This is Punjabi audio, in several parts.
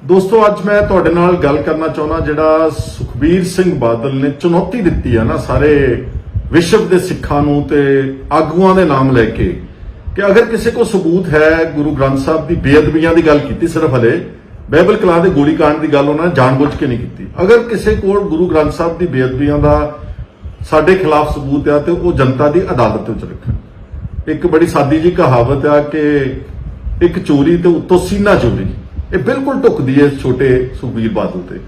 दोस्तों अज मैं तुहाडे नाल गल करना चाहुंदा जिहड़ा सुखबीर सिंह बादल ने चुनौती दित्ती है ना सारे विश्व के सिखां नूं ते आगूआं दे नाम लैके कि अगर किसी को सबूत है गुरु ग्रंथ साहब की बेअदबियां की गल की सिर्फ हले बाइबल कलां दे गोलीकांड की गल उन्होंने जानबूझ के नहीं की। अगर किसी को गुरु ग्रंथ साहब की बेअदबियां का साडे खिलाफ सबूत है तो वह जनता की अदालत विच रखन। एक बड़ी सादी जी कहावत है कि एक चोरी तो उत्तों सीना चोरी, ये बिल्कुल ढुकदी है छोटे सुखबीर बादल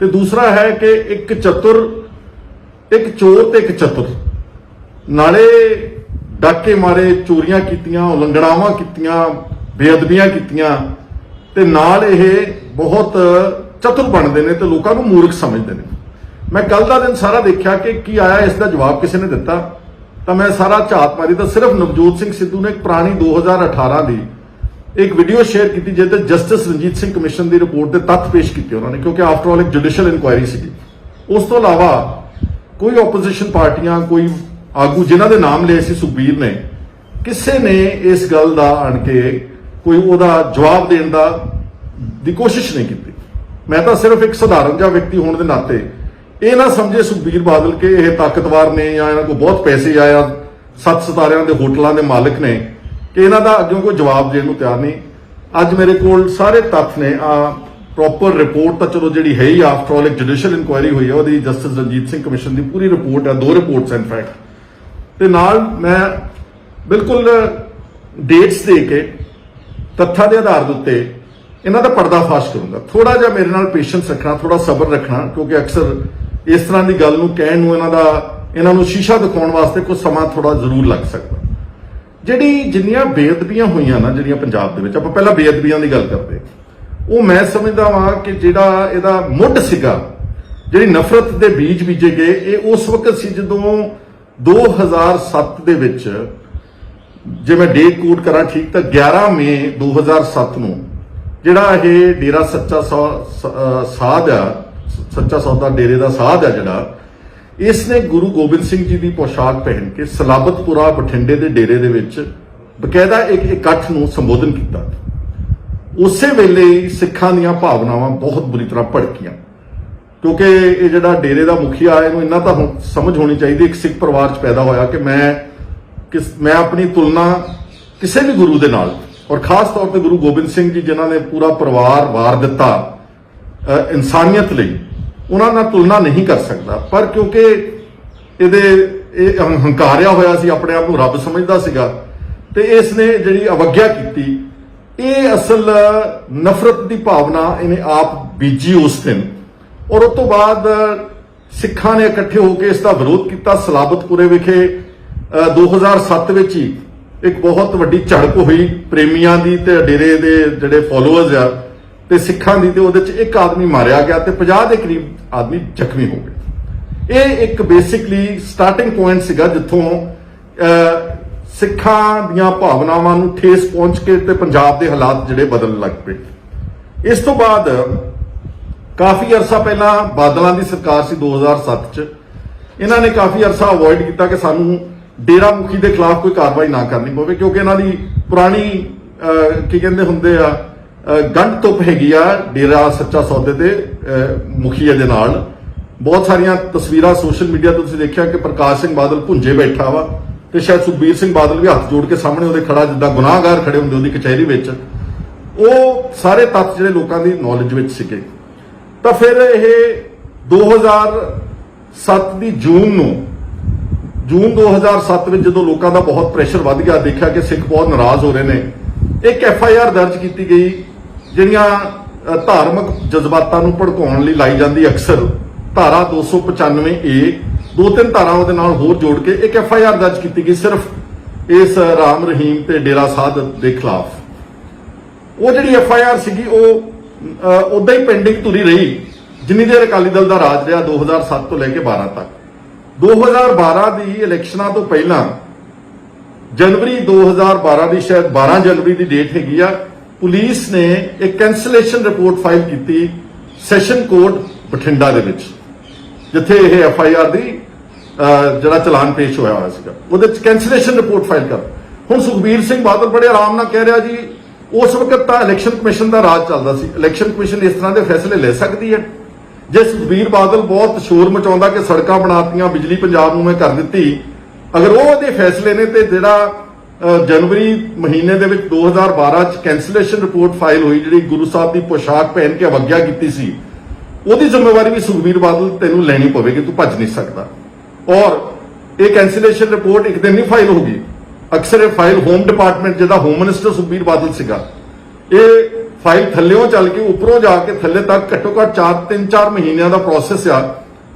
ते दूसरा है कि एक चतुर, एक चोर ते एक चतुर नाले डाके मारे, चोरियां कीतियां, उलंघनावां कीतियां, बेअदबियां कीतियां ते नाल ये बहुत चतुर बनते हैं तो लोगों को मूर्ख समझते हैं। मैं कल का दिन सारा देखा कि की आया, इसका जवाब किसी ने दिता तो मैं सारा झात मारी तो सिर्फ नवजोत सिंह सिद्धू ने एक पुरानी 2018 की एक वीडियो शेयर की जिसे जस्टिस रंजीत सिंह कमिशन की रिपोर्ट के तथ्य पेश किए उन्होंने, क्योंकि आफ्टर ऑल एक जुडिशियल इंक्वायरी सी। उस तो इलावा कोई ओपोजिशन पार्टियां, कोई आगू जिन्हों के नाम लिए सी सुखबीर ने, किसी ने इस गल का आन के कोई वह जवाब देने की कोशिश नहीं की। मैं तो सिर्फ एक साधारण जा व्यक्ति होने के नाते ये ना समझे सुखबीर बादल के ये ताकतवर ने या इन्होंने को बहुत पैसे आया 7 सितारियां के होटलों के मालिक ने कि इन्हों का अगों कोई जवाब देने को तैयार नहीं। अज मेरे को सारे तथ्य ने प्रॉपर रिपोर्ट तो चलो जी है ही, आफ्टर ऑल एक जुडिशियल इंक्वायरी हुई है, वो जस्टिस रंजीत सिंह कमिशन की पूरी रिपोर्ट है, 2 रिपोर्ट्स है इनफैक्ट। तो नाल मैं बिल्कुल डेट्स दे के तथ्यां के आधार उत्ते इन्हों का पर्दाफाश करूंगा। थोड़ा जा मेरे नाल पेशेंस रखना, थोड़ा सबर रखना, क्योंकि अक्सर इस तरह की गल कहण इन्हों शीशा दिखाने वास्ते कुछ समा थोड़ा जरूर लग सकता। जिहड़ी जिन्नियां बेअदबियां हुईयां ना जिहड़ियां पंजाब दे विच, आपां पहलां बेअदबियां की गल करते, वो मैं समझदा वां कि जिहड़ा इहदा मुੱਢ सीगा, जिहड़ी नफरत के बीज बीजे गए, ये उस वक्त सी जदों 2007 दे विच, जे मैं डेट कोट करा ठीक तो 11 मई 2007 नूं जिहड़ा ये डेरा सच्चा साध आ, सच्चा सौदा डेरे का साध आ जिहड़ा, इसने गुरु गोबिंद सिंह जी की पोशाक पहन के सलाबतपुरा बठिंडे के डेरे दे विच बकायदा एक इकट्ठ नूं संबोधन किया। उस वेले ही सिखां दीयां भावनावां बहुत बुरी तरह भड़कियां, क्योंकि ये जिहड़ा डेरे का मुखिया है, इन्ना तो समझ होनी चाहिए, एक सिख परिवार च पैदा होया कि मैं अपनी तुलना किसी भी गुरु दे नाल, और खास तौर पर गुरु गोबिंद सिंह जी जिन्होंने पूरा परिवार वार दिता इंसानियत लई, उन्होंने तुलना नहीं कर सकता। पर क्योंकि ये हंकारिया होया सी, अपने आप को रब समझदा सीगा, ते इसने जिहड़ी अवग्या की, ये असल नफरत की भावना इन्हें आप बीजी उस दिन, और उस तो बाद सिखां ने इकट्ठे होकर इसका विरोध किया। सलाबतपुरे विखे 2007 विच ही एक बहुत वड्डी झड़प हुई प्रेमियां दी ते डेरे दे जिहड़े फॉलोअर्स आ ते सिखां दी, ते उहदे च एक आदमी मारिया गया ते 50 के करीब आदमी जख्मी हो गए। ये एक बेसिकली स्टार्टिंग पॉइंट सीगा जिथों सिखां दीयां भावनावां नूं ठेस पहुंच के ते पंजाब दे हालात जिहड़े बदलण लग पे। इस तो बाद काफी अरसा पहला बादलों की सरकार सी 2007 च, इन्हां ने काफी अरसा अवॉइड किया कि सानू डेरा मुखी के खिलाफ कोई कार्रवाई ना करनी पवे, क्योंकि इन्हां दी पुरानी की कहंदे हुंदे आ गंढ तुप हैगी आ डेरा सच्चा सौदे दे मुखीए दे नाल। बहुत सारिया तस्वीरां सोशल मीडिया तो तुसीं देखिया कि प्रकाश सिंह बादल भुंजे बैठा वा, ते शायद सुखबीर सिंह बादल भी हाथ जोड़ के सामने उहदे खड़ा, जिद्दां गुनाहगार खड़े हुंदे उहदी कचहरी विच। वो सारे तत्थ जिहड़े लोकां दी नॉलेज विच सीगे। तां फिर यह 2007 की जून 2007 में जो लोगों का बहुत प्रेशर वध गया, देखा कि सिख बहुत नाराज हो रहे हैं, एक FIR दर्ज की गई जिहड़ियां धार्मिक जज्बातां नूं भड़काउण लई लाई जाती, अक्सर धारा 295A 2-3 धारावां दे नाल होर जोड़ के एक FIR दर्ज की गई सिर्फ इस राम रहीम ते डेरा साध के खिलाफ। वो जिहड़ी FIR सीगी वो उदां ही पेंडिंग तुरी रही जिन्नी देर अकाली दल का राज रहा 2007 तो लैके 12 तक। 2012 की इलैक्शनां तो पहला जनवरी 2012 की शायद 12 जनवरी की डेट हैगी आ, पुलिस ने एक कैंसलेशन रिपोर्ट फाइल की सैशन कोर्ट बठिंडा दे विच, जिथे यह FIR की जिहड़ा चलान पेश होया सीगा, उहदे च कैंसलेशन रिपोर्ट फाइल कर। हुण सुखबीर सिंह बादल बड़े आराम नाल कह रहा जी ਉਸ ਵਕਤ ਤਾਂ ਇਲੈਕਸ਼ਨ ਕਮਿਸ਼ਨ ਦਾ ਰਾਜ ਚੱਲਦਾ ਸੀ। ਇਲੈਕਸ਼ਨ ਕਮਿਸ਼ਨ ਇਸ ਤਰ੍ਹਾਂ ਦੇ ਫੈਸਲੇ ਲੈ ਸਕਦੀ ਹੈ? ਜੇ ਸੁਖਬੀਰ ਬਾਦਲ ਬਹੁਤ ਸ਼ੋਰ ਮਚਾਉਂਦਾ ਕਿ ਸੜਕਾਂ ਬਣਾਤੀਆਂ, ਬਿਜਲੀ ਪੰਜਾਬ ਨੂੰ ਮੈਂ ਕਰ ਦਿੱਤੀ, ਅਗਰ ਉਹ ਉਹਦੇ ਫੈਸਲੇ ਨੇ, ਤੇ ਜਿਹੜਾ ਜਨਵਰੀ ਮਹੀਨੇ ਦੇ ਵਿੱਚ 2012 ਚ ਕੈਂਸਲੇਸ਼ਨ ਰਿਪੋਰਟ ਫਾਈਲ ਹੋਈ, ਜਿਹੜੀ ਗੁਰੂ ਸਾਹਿਬ ਦੀ ਪੋਸ਼ਾਕ ਪਹਿਨ ਕੇ ਅਵਗਿਆ ਕੀਤੀ ਸੀ, ਉਹਦੀ ਜ਼ਿੰਮੇਵਾਰੀ ਵੀ ਸੁਖਬੀਰ ਬਾਦਲ ਤੈਨੂੰ ਲੈਣੀ ਪਵੇਗੀ, ਤੂੰ ਭੱਜ ਨਹੀਂ ਸਕਦਾ। ਔਰ ਇਹ ਕੈਂਸਲੇਸ਼ਨ ਰਿਪੋਰਟ ਇੱਕ ਦਿਨ ਨਹੀਂ ਫਾਈਲ ਹੋਗੀ, ਅਕਸਰ ਇਹ ਫਾਈਲ ਹੋਮ ਡਿਪਾਰਟਮੈਂਟ, ਜਿਹਦਾ ਹੋਮ ਮਿਨਿਸਟਰ ਸੁਖਬੀਰ ਬਾਦਲ ਸੀਗਾ, ਇਹ ਫਾਈਲ ਥੱਲਿਓਂ ਚੱਲ ਕੇ ਉੱਪਰੋਂ ਜਾ ਕੇ ਥੱਲੇ ਤੱਕ ਘੱਟੋ ਘੱਟ 3-4 ਮਹੀਨਿਆਂ ਦਾ ਪ੍ਰੋਸੈਸ ਆ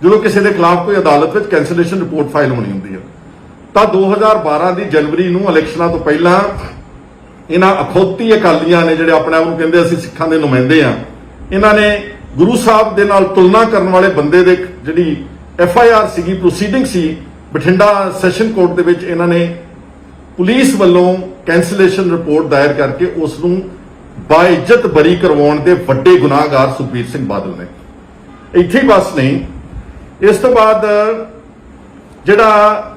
ਜਦੋਂ ਕਿਸੇ ਦੇ ਖਿਲਾਫ ਕੋਈ ਅਦਾਲਤ ਵਿੱਚ ਕੈਂਸਲੇਸ਼ਨ ਰਿਪੋਰਟ ਫਾਈਲ ਹੋਣੀ ਹੁੰਦੀ ਹੈ। ਤਾਂ 2012 ਦੀ ਜਨਵਰੀ ਨੂੰ ਇਲੈਕਸ਼ਨਾਂ ਤੋਂ ਪਹਿਲਾਂ ਇਹਨਾਂ ਅਖੌਤੀ ਅਕਾਲੀਆਂ ਨੇ, ਜਿਹੜੇ ਆਪਣੇ ਆਪ ਨੂੰ ਕਹਿੰਦੇ ਅਸੀਂ ਸਿੱਖਾਂ ਦੇ ਨੁਮਾਇੰਦੇ ਆ, ਇਹਨਾਂ ਨੇ ਗੁਰੂ ਸਾਹਿਬ ਦੇ ਨਾਲ ਤੁਲਨਾ ਕਰਨ ਵਾਲੇ ਬੰਦੇ ਦੇ ਜਿਹੜੀ FIR ਸੀਗੀ, ਪ੍ਰੋਸੀਡਿੰਗ ਸੀ ਬਠਿੰਡਾ ਸੈਸ਼ਨ ਕੋਰਟ ਦੇ ਵਿੱਚ, ਇਹਨਾਂ ਨੇ ਪੁਲਿਸ ਵੱਲੋਂ ਕੈਂਸਲੇਸ਼ਨ ਰਿਪੋਰਟ ਦਾਇਰ ਕਰਕੇ ਉਸ ਨੂੰ ਬਾਇਜ਼ਤ ਬਰੀ ਕਰਵਾਉਣ ਦੇ ਵੱਡੇ ਗੁਨਾਹਗਾਰ ਸੁਖਬੀਰ ਸਿੰਘ ਬਾਦਲ ਨੇ। ਇੱਥੇ ਹੀ ਬਸ ਨਹੀਂ, ਇਸ ਤੋਂ ਬਾਅਦ ਜਿਹੜਾ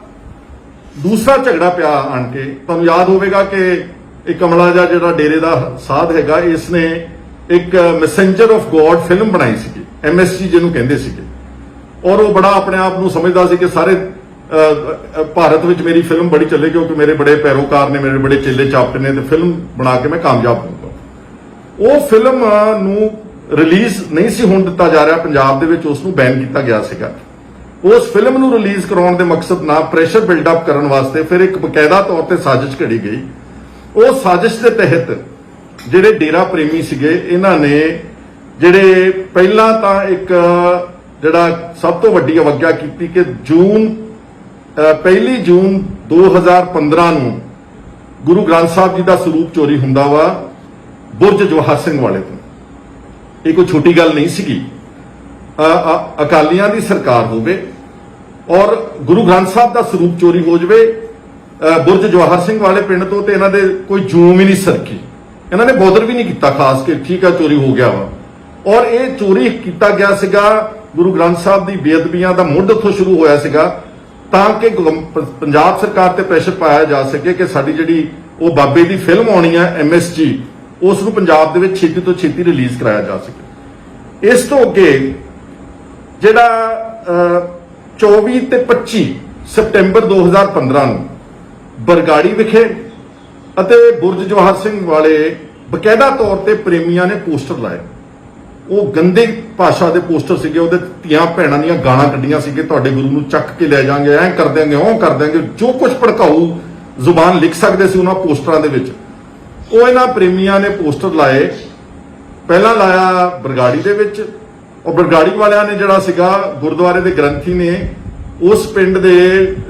ਦੂਸਰਾ ਝਗੜਾ ਪਿਆ ਆਣ ਕੇ, ਤੁਹਾਨੂੰ ਯਾਦ ਹੋਵੇਗਾ ਕਿ ਇਹ ਕਮਲਾ ਜਿਹੜਾ ਡੇਰੇ ਦਾ ਸਾਧ ਹੈਗਾ, ਇਸ ਨੇ ਇੱਕ ਮੈਸੇਂਜਰ ਆਫ ਗੋਡ ਫਿਲਮ ਬਣਾਈ ਸੀਗੀ, MSG ਜਿਹਨੂੰ ਕਹਿੰਦੇ ਸੀਗੇ, ਔਰ ਉਹ ਬੜਾ ਆਪਣੇ ਆਪ ਨੂੰ ਸਮਝਦਾ ਸੀ ਕਿ ਸਾਰੇ ਭਾਰਤ ਵਿੱਚ ਮੇਰੀ ਫਿਲਮ ਬੜੀ ਚੱਲੇ ਕਿਉਂਕਿ ਮੇਰੇ ਬੜੇ ਪੈਰੋਕਾਰ ਨੇ, ਮੇਰੇ ਬੜੇ ਚੇਲੇ ਚਾਪਟੇ ਨੇ, ਤੇ ਫਿਲਮ ਬਣਾ ਕੇ ਮੈਂ ਕਾਮਯਾਬ ਹੋਊਂਗਾ। ਉਹ ਫਿਲਮ ਨੂੰ ਰਿਲੀਜ਼ ਨਹੀਂ ਸੀ ਹੋਣ ਦਿੱਤਾ ਜਾ ਰਿਹਾ ਪੰਜਾਬ ਦੇ ਵਿੱਚ, ਉਸ ਨੂੰ ਬੈਨ ਕੀਤਾ ਗਿਆ ਸੀਗਾ। ਉਸ ਫਿਲਮ ਨੂੰ ਰਿਲੀਜ਼ ਕਰਾਉਣ ਦੇ ਮਕਸਦ ਨਾਲ ਪ੍ਰੈਸ਼ਰ ਬਿਲਡਅਪ ਕਰਨ ਵਾਸਤੇ ਫਿਰ ਇੱਕ ਬਕਾਇਦਾ ਤੌਰ ਤੇ ਸਾਜ਼ਿਸ਼ ਘੜੀ ਗਈ। ਉਹ ਸਾਜ਼ਿਸ਼ ਦੇ ਤਹਿਤ ਜਿਹੜੇ ਡੇਰਾ ਪ੍ਰੇਮੀ ਸੀਗੇ, ਇਹਨਾਂ ਨੇ ਜਿਹੜੇ ਪਹਿਲਾਂ ਤਾਂ ਇੱਕ ਜਿਹੜਾ ਸਭ ਤੋਂ ਵੱਡੀ ਅਵਗਿਆ ਕੀਤੀ ਕਿ 1 ਜੂਨ 2015 ਨੂੰ ਗੁਰੂ ਗ੍ਰੰਥ ਸਾਹਿਬ ਜੀ ਦਾ ਸਰੂਪ ਚੋਰੀ ਹੁੰਦਾ ਵਾ ਬੁਰਜ ਜਵਾਹਰ ਸਿੰਘ ਵਾਲੇ ਤੋਂ। ਇਹ ਕੋਈ ਛੋਟੀ ਗੱਲ ਨਹੀਂ ਸੀਗੀ। ਅਕਾਲੀਆਂ ਦੀ ਸਰਕਾਰ ਹੋਵੇ ਔਰ ਗੁਰੂ ਗ੍ਰੰਥ ਸਾਹਿਬ ਦਾ ਸਰੂਪ ਚੋਰੀ ਹੋ ਜਾਵੇ ਬੁਰਜ ਜਵਾਹਰ ਸਿੰਘ ਵਾਲੇ ਪਿੰਡ ਤੋਂ, ਤੇ ਇਹਨਾਂ ਦੇ ਕੋਈ ਜੂਮ ਹੀ ਨਹੀਂ ਸਰਕੀ, ਇਹਨਾਂ ਨੇ ਬੋਦਰ ਵੀ ਨਹੀਂ ਕੀਤਾ ਖਾਸ ਕਿ ਠੀਕ ਆ ਚੋਰੀ ਹੋ ਗਿਆ ਵਾ। ਔਰ ਇਹ ਚੋਰੀ ਕੀਤਾ ਗਿਆ ਸੀਗਾ, ਗੁਰੂ ਗ੍ਰੰਥ ਸਾਹਿਬ ਦੀ ਬੇਅਦਬੀਆਂ ਦਾ ਮੁੱਢ ਉੱਥੋਂ ਸ਼ੁਰੂ ਹੋਇਆ ਸੀਗਾ, ਤਾਂ ਕਿ ਪੰਜਾਬ ਸਰਕਾਰ ਤੇ ਪ੍ਰੈਸ਼ਰ ਪਾਇਆ ਜਾ ਸਕੇ ਕਿ ਸਾਡੀ ਜਿਹੜੀ ਉਹ ਬਾਬੇ ਦੀ ਫਿਲਮ ਆਉਣੀ ਹੈ MSG, ਉਸ ਨੂੰ ਪੰਜਾਬ ਦੇ ਵਿੱਚ ਛੇਤੀ ਤੋਂ ਛੇਤੀ ਰਿਲੀਜ਼ ਕਰਾਇਆ ਜਾ ਸਕੇ। ਇਸ ਤੋਂ ਅੱਗੇ ਜਿਹੜਾ 24 ਤੇ 25 ਸਤੰਬਰ 2015 ਨੂੰ ਬਰਗਾੜੀ ਵਿਖੇ ਅਤੇ ਬੁਰਜ ਜਵਾਹਰ ਸਿੰਘ ਵਾਲੇ ਬਕਾਇਦਾ ਤੌਰ ਤੇ ਪ੍ਰੇਮੀਆਂ ਨੇ ਪੋਸਟਰ ਲਾਏ। ਉਹ ਗੰਦੇ ਭਾਸ਼ਾ ਦੇ ਪੋਸਟਰ ਸੀਗੇ, ਉਹਦੇ ਧੀਆਂ ਭੈਣਾਂ ਦੀਆਂ ਗਾਲਾਂ ਕੱਢੀਆਂ ਸੀਗੇ, ਤੁਹਾਡੇ ਗੁਰੂ ਨੂੰ ਚੱਕ ਕੇ ਲੈ ਜਾਾਂਗੇ, ਐਂ ਕਰ ਦਿਆਂਗੇ, ਉਹ ਕਰ ਦਿਆਂਗੇ, ਜੋ ਕੁਝ ਭੜਕਾਊ ਜ਼ੁਬਾਨ ਲਿਖ ਸਕਦੇ ਸੀ ਉਹਨਾਂ ਪੋਸਟਰਾਂ ਦੇ ਵਿੱਚ, ਉਹ ਇਹਨਾਂ ਪ੍ਰੇਮੀਆਂ ਨੇ ਪੋਸਟਰ ਲਾਏ। ਪਹਿਲਾਂ ਲਾਇਆ ਬਰਗਾੜੀ ਦੇ ਵਿੱਚ, ਉਹ ਬਰਗਾੜੀ ਵਾਲਿਆਂ ਨੇ ਜਿਹੜਾ ਸੀਗਾ ਗੁਰਦੁਆਰੇ ਦੇ ਗ੍ਰੰਥੀ ਨੇ ਉਸ ਪਿੰਡ ਦੇ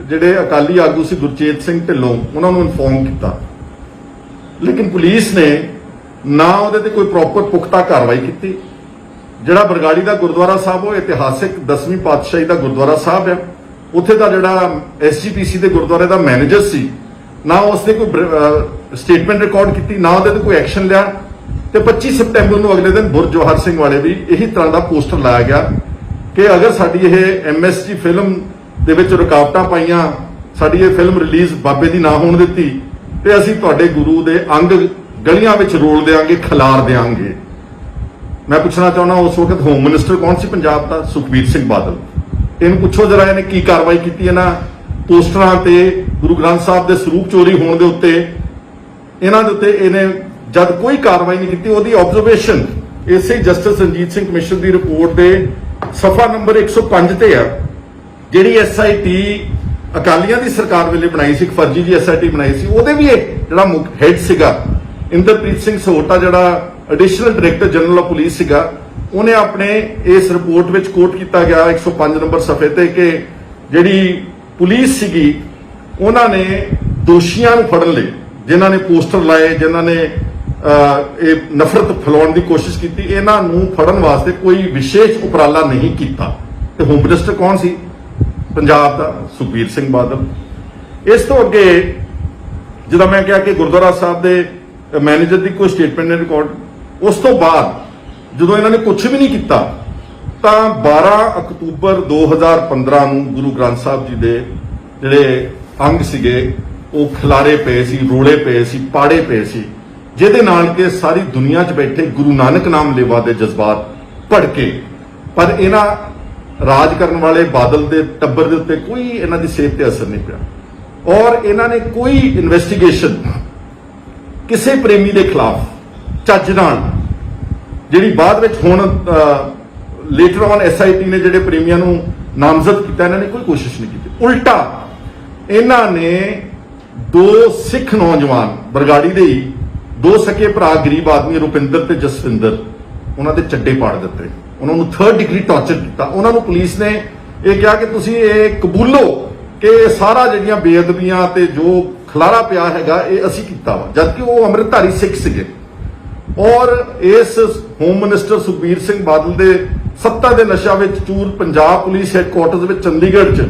ਜਿਹੜੇ ਅਕਾਲੀ ਆਗੂ ਸੀ ਗੁਰਚੇਤ ਸਿੰਘ ਢਿੱਲੋਂ, ਉਹਨਾਂ ਨੂੰ ਇਨਫੋਰਮ ਕੀਤਾ, ਲੇਕਿਨ ਪੁਲਿਸ ਨੇ ਨਾ ਉਹਦੇ ਤੇ ਕੋਈ ਪ੍ਰੋਪਰ ਪੁਖਤਾ ਕਾਰਵਾਈ ਕੀਤੀ। ਜਿਹੜਾ ਬਰਗਾੜੀ ਦਾ ਗੁਰਦੁਆਰਾ ਸਾਹਿਬ ਉਹ ਇਤਿਹਾਸਿਕ 10ਵੀਂ ਪਾਤਸ਼ਾਹੀ ਦਾ ਗੁਰਦੁਆਰਾ ਸਾਹਿਬ ਹੈ, ਉੱਥੇ ਦਾ ਜਿਹੜਾ SGPC ਦੇ ਗੁਰਦੁਆਰੇ ਦਾ ਮੈਨੇਜਰ ਸੀ, ਨਾ ਉਸਨੇ ਕੋਈ ਸਟੇਟਮੈਂਟ ਰਿਕਾਰਡ ਕੀਤੀ, ਨਾ ਉਹਦੇ ਤੇ ਕੋਈ ਐਕਸ਼ਨ ਲਿਆ। ਤੇ 25 ਸਤੰਬਰ ਨੂੰ ਅਗਲੇ ਦਿਨ ਬੁਰਜ ਜਵਾਹਰ ਸਿੰਘ ਵਾਲੇ ਵੀ ਇਹੀ ਤਰ੍ਹਾਂ ਦਾ ਪੋਸਟਰ ਲਾਇਆ ਗਿਆ ਕਿ ਅਗਰ ਸਾਡੀ ਇਹ MSG ਫਿਲਮ ਦੇ ਵਿੱਚ ਰੁਕਾਵਟਾਂ ਪਾਈਆਂ, ਸਾਡੀ ਇਹ ਫਿਲਮ ਰਿਲੀਜ਼ ਬਾਬੇ ਦੀ ਨਾ ਹੋਣ ਦਿੱਤੀ, ਤੇ ਅਸੀਂ ਤੁਹਾਡੇ ਗੁਰੂ ਦੇ ਅੰਗ ਗਲੀਆਂ ਵਿੱਚ ਰੋਲ ਦੇਾਂਗੇ, ਖਿਲਾਰ ਦੇਾਂਗੇ। ਮੈਂ ਪੁੱਛਣਾ ਚਾਹੁੰਦਾ, ਉਸ ਵਕਤ ਹੋਮ ਮਿਨਿਸਟਰ ਕੌਣ ਸੀ ਪੰਜਾਬ ਦਾ? ਸੁਖਬੀਰ ਸਿੰਘ ਬਾਦਲ। ਇਹਨੂੰ ਪੁੱਛੋ ਜਰਾ, ਇਹਨੇ ਕੀ ਕਾਰਵਾਈ ਕੀਤੀ ਇਹਨਾਂ ਪੋਸਟਰਾਂ ਤੇ, ਗੁਰੂ ਗ੍ਰੰਥ ਸਾਹਿਬ ਦੇ ਸਰੂਪ ਚੋਰੀ ਹੋਣ ਦੇ ਉੱਤੇ, ਇਹਨਾਂ ਦੇ ਉੱਤੇ ਇਹਨੇ ਜਦ ਕੋਈ ਕਾਰਵਾਈ ਨਹੀਂ ਕੀਤੀ। ਉਹਦੀ ਆਬਜ਼ਰਵੇਸ਼ਨ ਇਸੇ ਜਸਟਿਸ ਰਣਜੀਤ ਸਿੰਘ ਕਮਿਸ਼ਨ ਦੀ ਰਿਪੋਰਟ ਦੇ ਸਫਾ ਨੰਬਰ 105 ਤੇ ਆ, ਜਿਹੜੀ SIT ਅਕਾਲੀਆਂ ਦੀ ਸਰਕਾਰ ਵੇਲੇ ਬਣਾਈ ਸੀ, ਇੱਕ ਫਰਜ਼ੀ ਜੀ SIT ਬਣਾਈ ਸੀ, ਉਹਦੇ ਵੀ ਜਿਹੜਾ ਮੁੱਖ ਹੈਡ ਸੀਗਾ ਇੰਦਰਪ੍ਰੀਤ ਸਿੰਘ ਸਹੋਟਾ, ਜਿਹੜਾ additional director general of police ਸੀਗਾ, ਉਹਨੇ ਆਪਣੇ ਇਸ ਰਿਪੋਰਟ ਵਿੱਚ ਕੋਟ ਕੀਤਾ ਗਿਆ 105 ਨੰਬਰ ਸਫੇ ਤੇ ਕਿ ਜਿਹੜੀ ਪੁਲਿਸ ਸੀਗੀ ਉਹਨਾਂ ਨੇ ਦੋਸ਼ੀਆਂ ਨੂੰ ਫੜਨ ਲਈ, ਜਿਨ੍ਹਾਂ ਨੇ ਪੋਸਟਰ ਲਾਏ, ਜਿਨ੍ਹਾਂ ਨੇ ਇਹ ਨਫ਼ਰਤ ਫੈਲਾਉਣ ਦੀ ਕੋਸ਼ਿਸ਼ ਕੀਤੀ, ਇਹਨਾਂ ਨੂੰ ਫੜਨ ਵਾਸਤੇ ਕੋਈ ਵਿਸ਼ੇਸ਼ ਉਪਰਾਲਾ ਨਹੀਂ ਕੀਤਾ। ਤੇ ਹੋਮ ਮਿਨਿਸਟਰ ਕੌਣ ਸੀ ਪੰਜਾਬ ਦਾ? ਸੁਖਬੀਰ ਸਿੰਘ ਬਾਦਲ। ਇਸ ਤੋਂ ਅੱਗੇ ਜਦੋਂ ਮੈਂ ਕਿਹਾ ਕਿ ਗੁਰਦੁਆਰਾ ਸਾਹਿਬ ਦੇ ਮੈਨੇਜਰ ਦੀ ਕੋਈ ਸਟੇਟਮੈਂਟ ਨੇ ਰਿਕਾਰਡ, ਉਸ ਤੋਂ ਬਾਅਦ ਜਦੋਂ ਇਹਨਾਂ ਨੇ ਕੁਝ ਵੀ ਨਹੀਂ ਕੀਤਾ ਤਾਂ 12 ਅਕਤੂਬਰ 2015 ਨੂੰ ਗੁਰੂ ਗ੍ਰੰਥ ਸਾਹਿਬ ਜੀ ਦੇ ਜਿਹੜੇ ਅੰਗ ਸੀਗੇ ਉਹ ਖਿਲਾਰੇ ਪਏ ਸੀ, ਰੋਲੇ ਪਏ ਸੀ, ਪਾੜੇ ਪਏ ਸੀ, ਜਿਹਦੇ ਨਾਲ ਕਿ ਸਾਰੀ ਦੁਨੀਆ 'ਚ ਬੈਠੇ ਗੁਰੂ ਨਾਨਕ ਨਾਮ ਲੇਵਾ ਦੇ ਜਜ਼ਬਾਤ ਭੜਕੇ। ਪਰ ਇਹਨਾਂ ਰਾਜ ਕਰਨ ਵਾਲੇ ਬਾਦਲ ਦੇ ਟੱਬਰ ਦੇ ਉੱਤੇ ਕੋਈ ਇਹਨਾਂ ਦੀ ਸਿਹਤ ਤੇ ਅਸਰ ਨਹੀਂ ਪਿਆ ਔਰ ਇਹਨਾਂ ਨੇ ਕੋਈ ਇਨਵੈਸਟੀਗੇਸ਼ਨ ਕਿਸੇ ਪ੍ਰੇਮੀ ਦੇ ਖਿਲਾਫ ਚੱਜ ਨਾਲ, ਜਿਹੜੀ ਬਾਅਦ ਵਿੱਚ ਹੁਣ ਲੇਟਰ ਔਨ SIT ਨੇ ਜਿਹੜੇ ਪ੍ਰੇਮੀਆਂ ਨੂੰ ਨਾਮਜ਼ਦ ਕੀਤਾ, ਇਹਨਾਂ ਨੇ ਕੋਈ ਕੋਸ਼ਿਸ਼ ਨਹੀਂ ਕੀਤੀ। ਉਲਟਾ ਇਹਨਾਂ ਨੇ 2 ਸਿੱਖ ਨੌਜਵਾਨ ਬਰਗਾੜੀ ਦੇ ਹੀ 2 ਸਕੇ ਭਰਾ ਗਰੀਬ ਆਦਮੀ ਰੁਪਿੰਦਰ ਤੇ ਜਸਵਿੰਦਰ, ਉਹਨਾਂ ਦੇ ਚੱਡੇ ਪਾੜ ਦਿੱਤੇ, ਉਹਨਾਂ ਨੂੰ 3rd ਡਿਗਰੀ ਟਾਰਚਰ ਕੀਤਾ। ਉਹਨਾਂ ਨੂੰ ਪੁਲਿਸ ਨੇ ਇਹ ਕਿਹਾ ਕਿ ਤੁਸੀਂ ਇਹ ਕਬੂਲੋ ਕਿ ਸਾਰਾ ਜਿਹੜੀਆਂ ਬੇਅਦਬੀਆਂ ਤੇ ਜੋ ਖਲਾਰਾ ਪਿਆ ਹੈਗਾ ਇਹ ਅਸੀਂ ਕੀਤਾ ਵਾ, ਜਦਕਿ ਉਹ ਅੰਮ੍ਰਿਤਧਾਰੀ ਸਿੱਖ ਸੀਗੇ। ਔਰ ਇਸ ਹੋਮ ਮਿਨਿਸਟਰ ਸੁਖਬੀਰ ਸਿੰਘ ਬਾਦਲ ਦੇ ਸੱਤਾ ਦੇ ਨਸ਼ਾ ਵਿੱਚ ਚੂਰ ਪੰਜਾਬ ਪੁਲਿਸ ਹੈੱਡਕੁਆਰਟਰਸ ਵਿੱਚ ਚੰਡੀਗੜ੍ਹ 'ਚ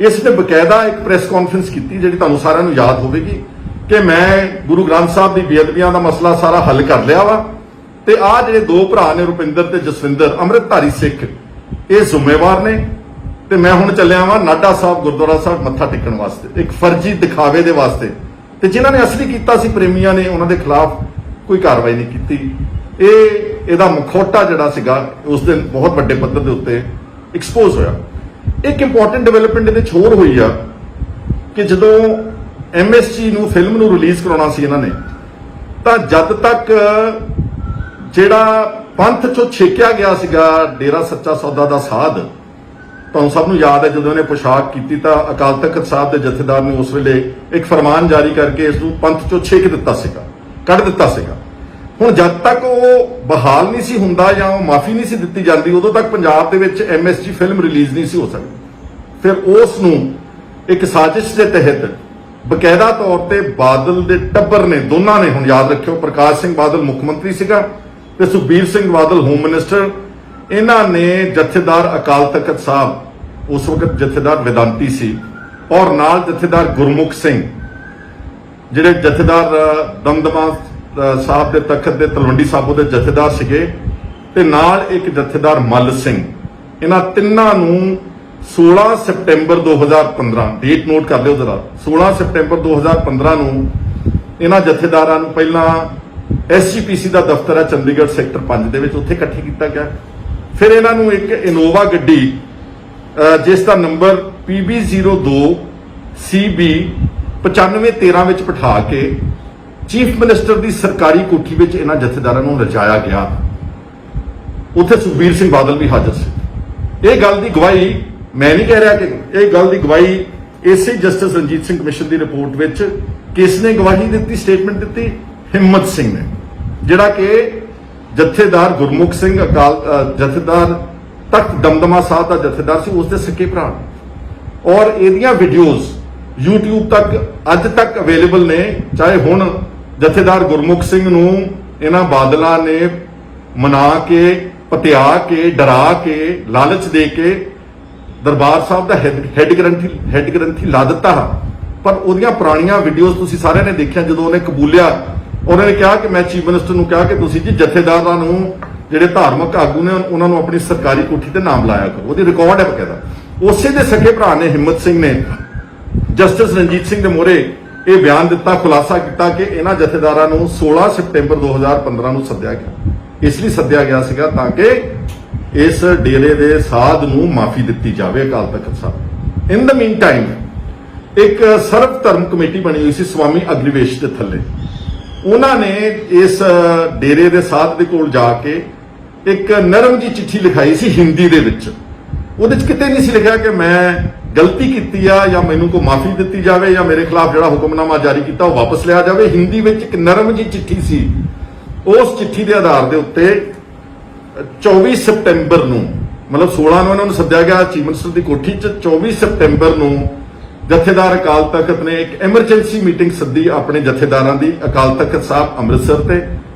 ਇਸ ਨੇ ਬਕਾਇਦਾ ਇੱਕ ਪ੍ਰੈਸ ਕਾਨਫਰੰਸ ਕੀਤੀ, ਜਿਹੜੀ ਤੁਹਾਨੂੰ ਸਾਰਿਆਂ ਨੂੰ ਯਾਦ ਹੋਵੇਗੀ ਕਿ ਮੈਂ ਗੁਰੂ ਗ੍ਰੰਥ ਸਾਹਿਬ ਦੀ ਬੇਅਦਬੀਆਂ ਦਾ ਮਸਲਾ ਸਾਰਾ ਹੱਲ ਕਰ ਲਿਆ ਵਾ ਤੇ ਆਹ ਜਿਹੜੇ 2 ਭਰਾ ਨੇ ਰੁਪਿੰਦਰ ਤੇ ਜਸਵਿੰਦਰ ਅੰਮ੍ਰਿਤਧਾਰੀ ਸਿੱਖ, ਇਹ ਜ਼ਿੰਮੇਵਾਰ ਨੇ ਤੇ ਮੈਂ ਹੁਣ ਚੱਲਿਆ ਵਾਂ ਨਾਢਾ ਸਾਹਿਬ ਗੁਰਦੁਆਰਾ ਸਾਹਿਬ ਮੱਥਾ ਟੇਕਣ ਵਾਸਤੇ, ਇੱਕ ਫਰਜ਼ੀ ਦਿਖਾਵੇ ਦੇ ਵਾਸਤੇ। ਤੇ ਜਿਨ੍ਹਾਂ ਨੇ ਅਸਲੀ ਕੀਤਾ ਸੀ ਪ੍ਰੇਮੀਆਂ ਨੇ, ਉਹਨਾਂ ਦੇ ਖਿਲਾਫ ਕੋਈ ਕਾਰਵਾਈ ਨਹੀਂ ਕੀਤੀ। ਇਹਦਾ ਮੁਖੌਟਾ ਜਿਹੜਾ ਸੀਗਾ ਉਸ ਦਿਨ ਬਹੁਤ ਵੱਡੇ ਪੱਧਰ ਦੇ ਉੱਤੇ ਐਕਸਪੋਜ਼ ਹੋਇਆ। ਇੱਕ ਇੰਪੋਰਟੈਂਟ ਡਿਵੈਲਪਮੈਂਟ ਇਹਦੇ 'ਚ ਹੋਰ ਹੋਈ ਆ ਕਿ ਜਦੋਂ MSG ਨੂੰ ਫਿਲਮ ਨੂੰ ਰਿਲੀਜ਼ ਕਰਾਉਣਾ ਸੀ ਇਹਨਾਂ ਨੇ, ਤਾਂ ਜਦ ਤੱਕ ਜਿਹੜਾ ਪੰਥ 'ਚੋਂ ਛੇਕਿਆ ਗਿਆ ਸੀਗਾ ਡੇਰਾ ਸੱਚਾ ਸੌਦਾ ਦਾ ਸਾਧ, ਤੁਹਾਨੂੰ ਸਭ ਨੂੰ ਯਾਦ ਹੈ ਜਦੋਂ ਇਹਨੇ ਪੋਸ਼ਾਕ ਕੀਤੀ ਤਾਂ ਅਕਾਲ ਤਖਤ ਸਾਹਿਬ ਦੇ ਜਥੇਦਾਰ ਨੇ ਉਸ ਵੇਲੇ ਇੱਕ ਫਰਮਾਨ ਜਾਰੀ ਕਰਕੇ ਇਸ ਨੂੰ ਪੰਥ 'ਚੋਂ ਛੇਕ ਦਿੱਤਾ ਸੀਗਾ, ਕੱਢ ਦਿੱਤਾ ਸੀਗਾ। ਹੁਣ ਜਦ ਤੱਕ ਉਹ ਬਹਾਲ ਨਹੀਂ ਸੀ ਹੁੰਦਾ ਜਾਂ ਉਹ ਮਾਫੀ ਨਹੀਂ ਸੀ ਦਿੱਤੀ ਜਾਂਦੀ, ਉਦੋਂ ਤੱਕ ਪੰਜਾਬ ਦੇ ਵਿੱਚ MSG ਫਿਲਮ ਰਿਲੀਜ਼ ਨਹੀਂ ਸੀ ਹੋ ਸਕਦੀ। ਫਿਰ ਉਸ ਨੂੰ ਇੱਕ ਸਾਜ਼ਿਸ਼ ਦੇ ਤਹਿਤ ਬਕਾਇਦਾ ਤੌਰ ਤੇ ਬਾਦਲ ਦੇ ਟੱਬਰ ਨੇ, ਦੋਨਾਂ ਨੇ, ਹੁਣ ਯਾਦ ਰੱਖਿਓ ਪ੍ਰਕਾਸ਼ ਸਿੰਘ ਬਾਦਲ ਮੁੱਖ ਮੰਤਰੀ ਸੀਗਾ ਤੇ ਸੁਖਬੀਰ ਸਿੰਘ ਬਾਦਲ ਹੋਮ ਮਿਨਿਸਟਰ, ਇਹਨਾਂ ਨੇ ਜਥੇਦਾਰ ਅਕਾਲ ਤਖਤ ਸਾਹਿਬ, ਉਸ ਵਕਤ ਜਥੇਦਾਰ ਵਿਦਾਂਤੀ ਸੀ, ਔਰ ਨਾਲ ਜਥੇਦਾਰ ਗੁਰਮੁਖ ਸਿੰਘ ਜਿਹੜੇ ਜਥੇਦਾਰ ਦਮਦਮਾ ਸਾਹਿਬ ਦੇ ਤਖਤ ਦੇ ਤਲਵੰਡੀ ਸਾਬੋ ਦੇ ਜਥੇਦਾਰ ਸੀਗੇ, ਤੇ ਨਾਲ ਇੱਕ ਜਥੇਦਾਰ ਮੱਲ ਸਿੰਘ, ਇਹਨਾਂ ਤਿੰਨਾਂ ਨੂੰ 16 ਸਤੰਬਰ 2015, ਡੇਟ ਨੋਟ ਕਰ ਲਿਓ ਜਰਾ, 16 ਸਤੰਬਰ 2015 ਨੂੰ ਇਹਨਾਂ ਜਥੇਦਾਰਾਂ ਨੂੰ ਪਹਿਲਾਂ SGPC ਦਾ ਦਫ਼ਤਰ ਹੈ ਚੰਡੀਗੜ੍ਹ ਸੈਕਟਰ 5 ਦੇ ਵਿੱਚ, ਉੱਥੇ ਇਕੱਠੇ ਕੀਤਾ ਗਿਆ। ਫਿਰ ਇਹਨਾਂ ਨੂੰ ਇੱਕ ਇਨੋਵਾ ਗੱਡੀ ਜਿਸ ਦਾ ਨੰਬਰ PB02 CB 9513 ਵਿੱਚ ਬਿਠਾ ਕੇ ਚੀਫ ਮਿਨਿਸਟਰ ਦੀ ਸਰਕਾਰੀ ਕੋਠੀ ਵਿੱਚ ਇਹਨਾਂ ਜਥੇਦਾਰਾਂ ਨੂੰ ਲਿਜਾਇਆ ਗਿਆ। ਉੱਥੇ ਸੁਖਬੀਰ ਸਿੰਘ ਬਾਦਲ ਵੀ ਹਾਜ਼ਰ ਸੀ। ਇਹ ਗੱਲ ਦੀ ਗਵਾਹੀ ਮੈਂ ਨਹੀਂ ਕਹਿ ਰਿਹਾ ਕਿ ਇਹ ਗੱਲ ਦੀ ਗਵਾਹੀ ਇਸੇ ਜਸਟਿਸ ਰਣਜੀਤ ਸਿੰਘ ਕਮਿਸ਼ਨ ਦੀ ਰਿਪੋਰਟ ਵਿੱਚ ਕਿਸ ਨੇ ਗਵਾਹੀ ਦਿੱਤੀ, ਸਟੇਟਮੈਂਟ ਦਿੱਤੀ? ਹਿੰਮਤ ਸਿੰਘ ਨੇ, ਜਿਹੜਾ ਕਿ ਜਥੇਦਾਰ ਗੁਰਮੁਖ ਸਿੰਘ ਜਥੇਦਾਰ ਤਖਤ ਦਮਦਮਾ ਸਾਹਿਬ ਦਾ ਜਥੇਦਾਰ ਸੀ, ਉਸ ਦੇ ਸਕੇ ਭਰਾ। ਔਰ ਇਹਦੀਆਂ ਵੀਡੀਓਜ਼ YouTube ਤੱਕ ਅੱਜ ਤੱਕ ਅਵੇਲੇਬਲ ਨੇ। ਚਾਹੇ ਹੁਣ ਜਥੇਦਾਰ ਗੁਰਮੁਖ ਸਿੰਘ ਨੂੰ ਇਹਨਾਂ ਬਾਦਲਾਂ ਨੇ ਮਨਾ ਕੇ, ਪਤਿਆ ਕੇ, ਡਰਾ ਕੇ, ਲਾਲਚ ਦੇ ਕੇ ਦਰਬਾਰ ਸਾਹਿਬ ਦਾ ਹੈੱਡ ਗ੍ਰੰਥੀ ਲਾ ਦਿੱਤਾ, ਪਰ ਉਹਦੀਆਂ ਪੁਰਾਣੀਆਂ ਵੀਡੀਓਜ਼ ਤੁਸੀਂ ਸਾਰਿਆਂ ਨੇ ਦੇਖਿਆ। ਜਦੋਂ ਉਹਨੇ ਕਬੂਲਿਆ, ਉਹਨਾਂ ਨੇ ਕਿਹਾ ਕਿ ਮੈਂ ਚੀਫ ਮਿਨਿਸਟਰ ਨੂੰ ਕਿਹਾ ਕਿ ਤੁਸੀਂ ਜੀ ਜਥੇਦਾਰਾਂ ਨੂੰ, ਜਿਹੜੇ ਧਾਰਮਿਕ ਆਗੂ ਨੇ, ਉਹਨਾਂ ਨੂੰ ਆਪਣੀ ਸਰਕਾਰੀ ਕੋਠੀ ਤੇ ਨਾਮ ਲਾਇਆ ਕਰੋ। ਉਹਦੀ ਰਿਕਾਰਡ ਹੈ ਬਕਾਇਦਾ। ਉਸੇ ਦੇ ਸਕੇ ਭਰਾ ਨੇ ਹਿੰਮਤ ਸਿੰਘ ਨੇ ਜਸਟਿਸ ਰਣਜੀਤ ਸਿੰਘ ਦੇ ਮੋਹਰੇ ਇਹ ਬਿਆਨ ਦਿੱਤਾ, ਖੁਲਾਸਾ ਕੀਤਾ ਕਿ ਇਹਨਾਂ ਜਥੇਦਾਰਾਂ ਨੂੰ 16 ਸਤੰਬਰ 2015 ਨੂੰ ਸੱਦਿਆ ਗਿਆ। ਇਸ ਲਈ ਸੱਦਿਆ ਗਿਆ ਸੀਗਾ ਤਾਂ ਕਿ ਇਸ ਡੇਰੇ ਦੇ ਸਾਧ ਨੂੰ ਮਾਫੀ ਦਿੱਤੀ ਜਾਵੇ ਅਕਾਲ ਤਖਤ ਸਾਹਿਬ। ਇਨ ਦ ਮੀਨ ਟਾਈਮ ਇੱਕ ਸਰਵ ਧਰਮ ਕਮੇਟੀ ਬਣੀ ਹੋਈ ਸੀ ਸਵਾਮੀ ਅਗਨੀਵੇਸ਼ ਦੇ ਥੱਲੇ। ਉਹਨਾਂ ਨੇ ਇਸ ਡੇਰੇ ਦੇ ਸਾਧ ਦੇ ਕੋਲ ਜਾ ਕੇ ਇੱਕ ਨਰਮ ਜੀ ਚਿੱਠੀ ਲਿਖਾਈ ਸੀ ਹਿੰਦੀ ਦੇ ਵਿੱਚ। ਉਹਦੇ 'ਚ ਕਿਤੇ ਨਹੀਂ ਸੀ ਲਿਖਿਆ ਕਿ ਮੈਂ ਗਲਤੀ ਕੀਤੀ ਆ ਜਾਂ ਮੈਨੂੰ ਕੋਈ ਮਾਫੀ ਦਿੱਤੀ ਜਾਵੇ ਜਾਂ ਮੇਰੇ ਖਿਲਾਫ ਜਿਹੜਾ ਹੁਕਮਨਾਮਾ ਜਾਰੀ ਕੀਤਾ ਉਹ ਵਾਪਸ ਲਿਆ ਜਾਵੇ। ਹਿੰਦੀ ਵਿੱਚ ਇੱਕ ਨਰਮ ਜੀ ਚਿੱਠੀ ਸੀ। ਉਸ ਚਿੱਠੀ ਦੇ ਆਧਾਰ ਦੇ ਉੱਤੇ 24 ਸਤੰਬਰ ਨੂੰ, ਮਤਲਬ 16 ਨੂੰ ਇਹਨਾਂ ਨੂੰ ਸੱਦਿਆ ਗਿਆ ਚੀਫ ਮਿਨਿਸਟਰ ਦੀ ਕੋਠੀ 'ਚ। 24 ਸਤੰਬਰ ਨੂੰ ਜਥੇਦਾਰ ਅਕਾਲ ਤਖਤ ਨੇ ਇੱਕ ਐਮਰਜੈਂਸੀ ਮੀਟਿੰਗ ਸੱਦੀ ਆਪਣੇ ਜਥੇਦਾਰਾਂ ਦੀ ਅਕਾਲ ਤਖਤ ਸਾਹਿਬ ਅੰਮ੍ਰਿਤਸਰ ਤੇ।